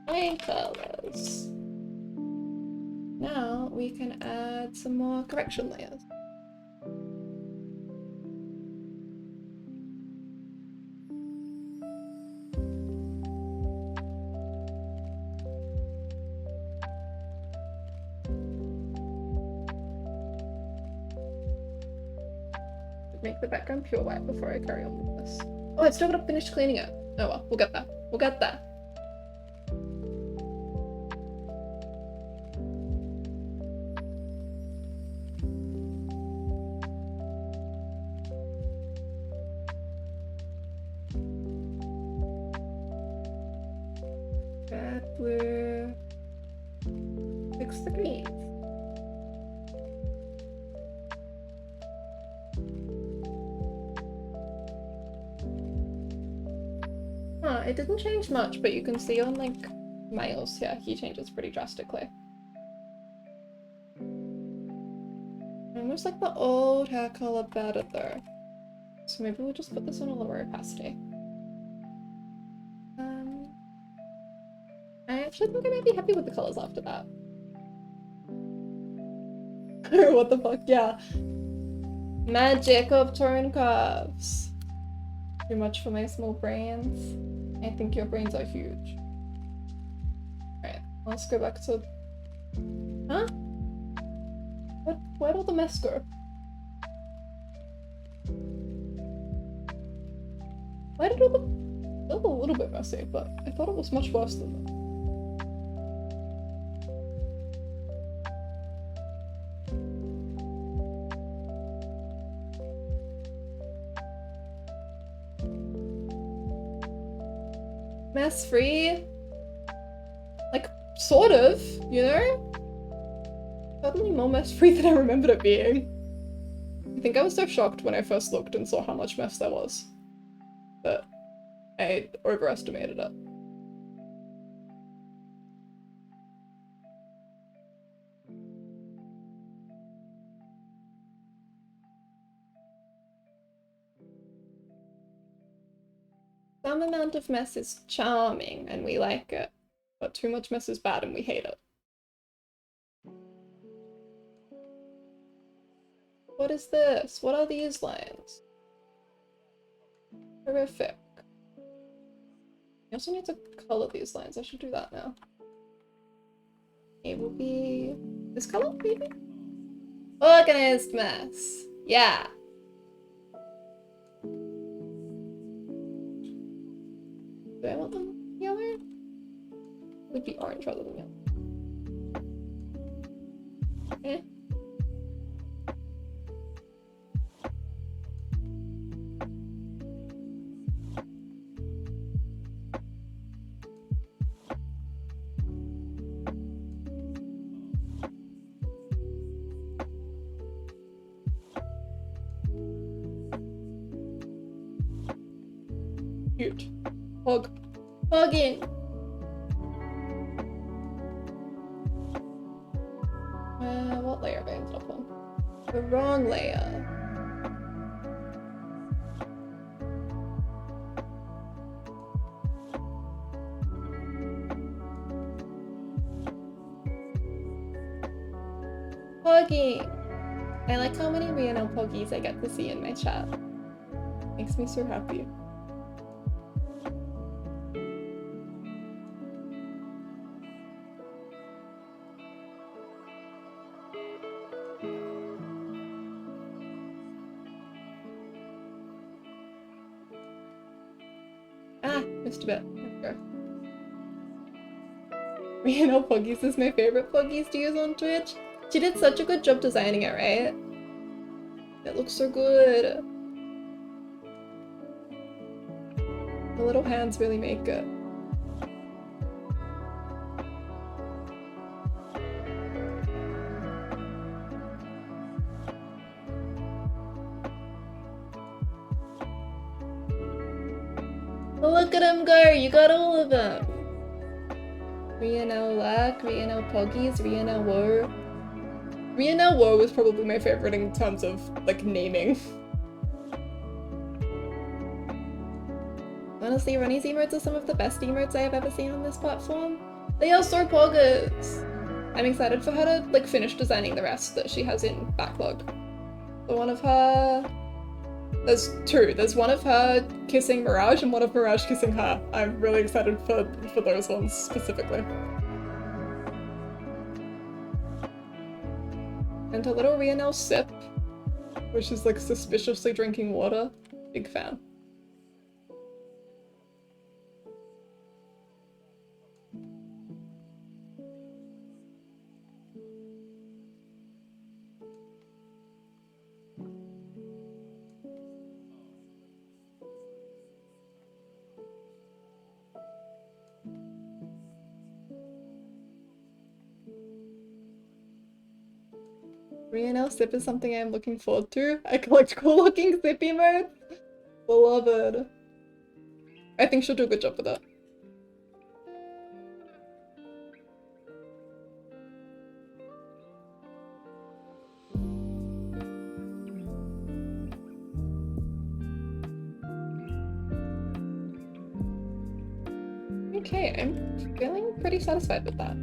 Speaker 1: Line colors. Now we can add some more correction layers. Make the background pure white before I carry on with this. Oh, I still gotta finish cleaning it. Oh well, we'll get there. We'll get there. Red, blue. Fix the green. Huh, it didn't change much, but you can see on like Miles here, he changes pretty drastically. I almost like the old hair color better though. So maybe we'll just put this on a lower opacity. I actually think I might be happy with the colors after that. What the fuck, yeah. Magic of tone curves. Too much for my small brains. I think your brains are huge. Alright, let's go back to... Huh? Where'd all the mess go? Why did all the... It was a little bit messy, but I thought it was much worse than that. Mess free? Like, sort of, you know? Certainly more mess free than I remembered it being. I think I was so shocked when I first looked and saw how much mess there was that I overestimated it. Some amount of mess is charming and we like it, but too much mess is bad and we hate it. What is this? What are these lines? Horrific. I also need to color these lines. I should do that now. It will be this color, maybe? Organized mess. Yeah. Do I want them yellow? It would be orange rather than yellow. Eh. Cute. Hug. Hugging. What layer have I ended up on? The wrong layer. Poggy! I like how many Rhiannon Poggies I get to see in my chat. Makes me so happy. Ah, missed a bit. Okay. Rihanna Puggies is my favorite Puggies to use on Twitch. She did such a good job designing it, right? It looks so good. The little hands really make it. Look at him go! You got all of them! Rihanna Luck, Rihanna Puggies, Rihanna Woe. Rihanna Woe was probably my favorite in terms of, like, naming. Honestly, Ronnie's emotes are some of the best emotes I have ever seen on this platform. They are so poggers! I'm excited for her to, like, finish designing the rest that she has in backlog. So one of her... There's two. There's one of her kissing Mirage and one of Mirage kissing her. I'm really excited for those ones specifically. And her little Rihanna sip, which is like suspiciously drinking water. Big fan. Rihanna sip is something I'm looking forward to. I collect cool looking sip emotes. Beloved. I think she'll do a good job with it. Okay, I'm feeling pretty satisfied with that.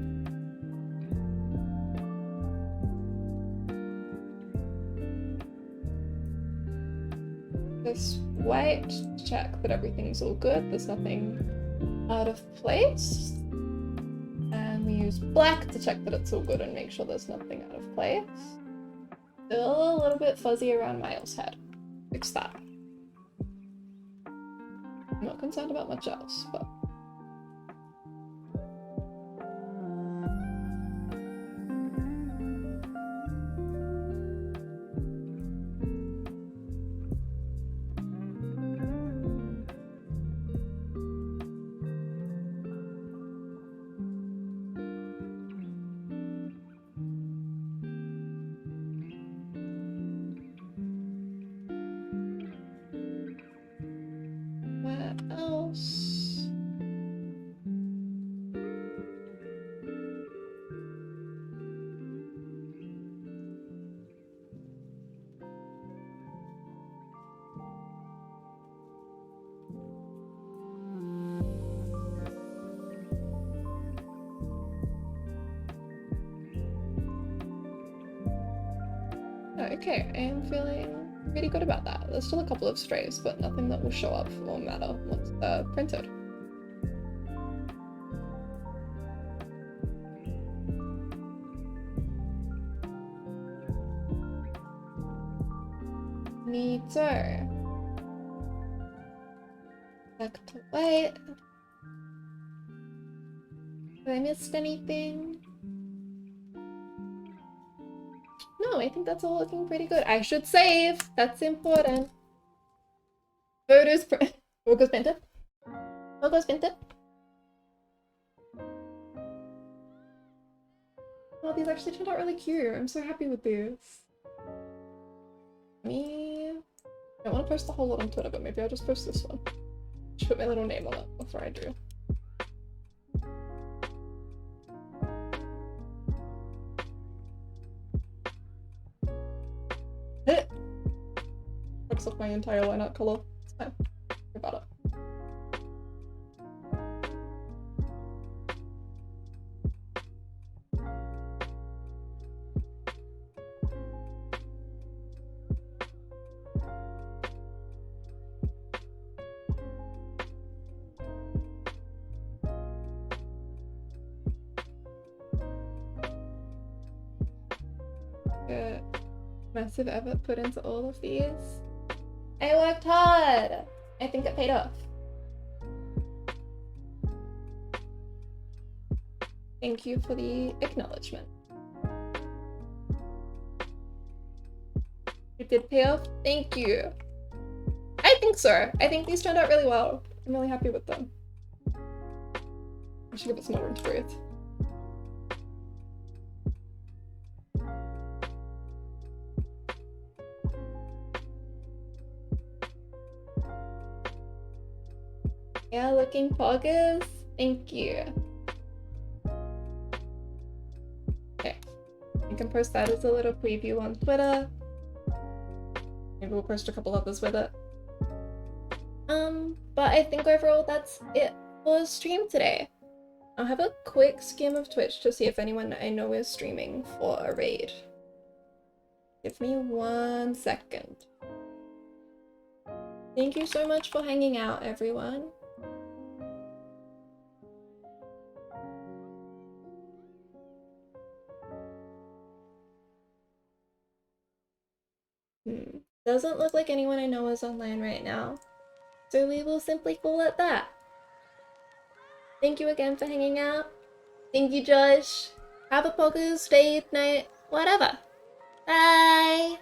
Speaker 1: This white to check that everything's all good, there's nothing out of place. And we use black to check that it's all good and make sure there's nothing out of place. Still a little bit fuzzy around Miles' head. Fix that. I'm not concerned about much else, but... What else? Okay, I am feeling pretty good about that. There's still a couple of strays, but nothing that will show up or matter once they're printed. Neato. Back to white. Have I missed anything? No, I think that's all looking pretty good. I should save. That's important. Photos Logo's printed. Logo's printed. Oh, these actually turned out really cute. I'm so happy with these. Me. I don't want to post the whole lot on Twitter, but maybe I'll just post this one. Just put my little name on it before I do. Looks like my entire line art color. It's fine. Don't worry about it. massive effort put into all of these. I worked hard! I think it paid off. Thank you for the acknowledgement. It did pay off? Thank you. I think so. I think these turned out really well. I'm really happy with them. I should give it some more room to breathe. Yeah, looking poggers. Thank you. Okay. I can post that as a little preview on Twitter. Maybe we'll post a couple others with it. But I think overall that's it for the stream today. I'll have a quick skim of Twitch to see if anyone I know is streaming for a raid. Give me 1 second. Thank you so much for hanging out, everyone. Doesn't look like anyone I know is online right now, so we will simply call it that. Thank you again for hanging out. Thank you, Josh. Have a poggers, day, night, whatever. Bye!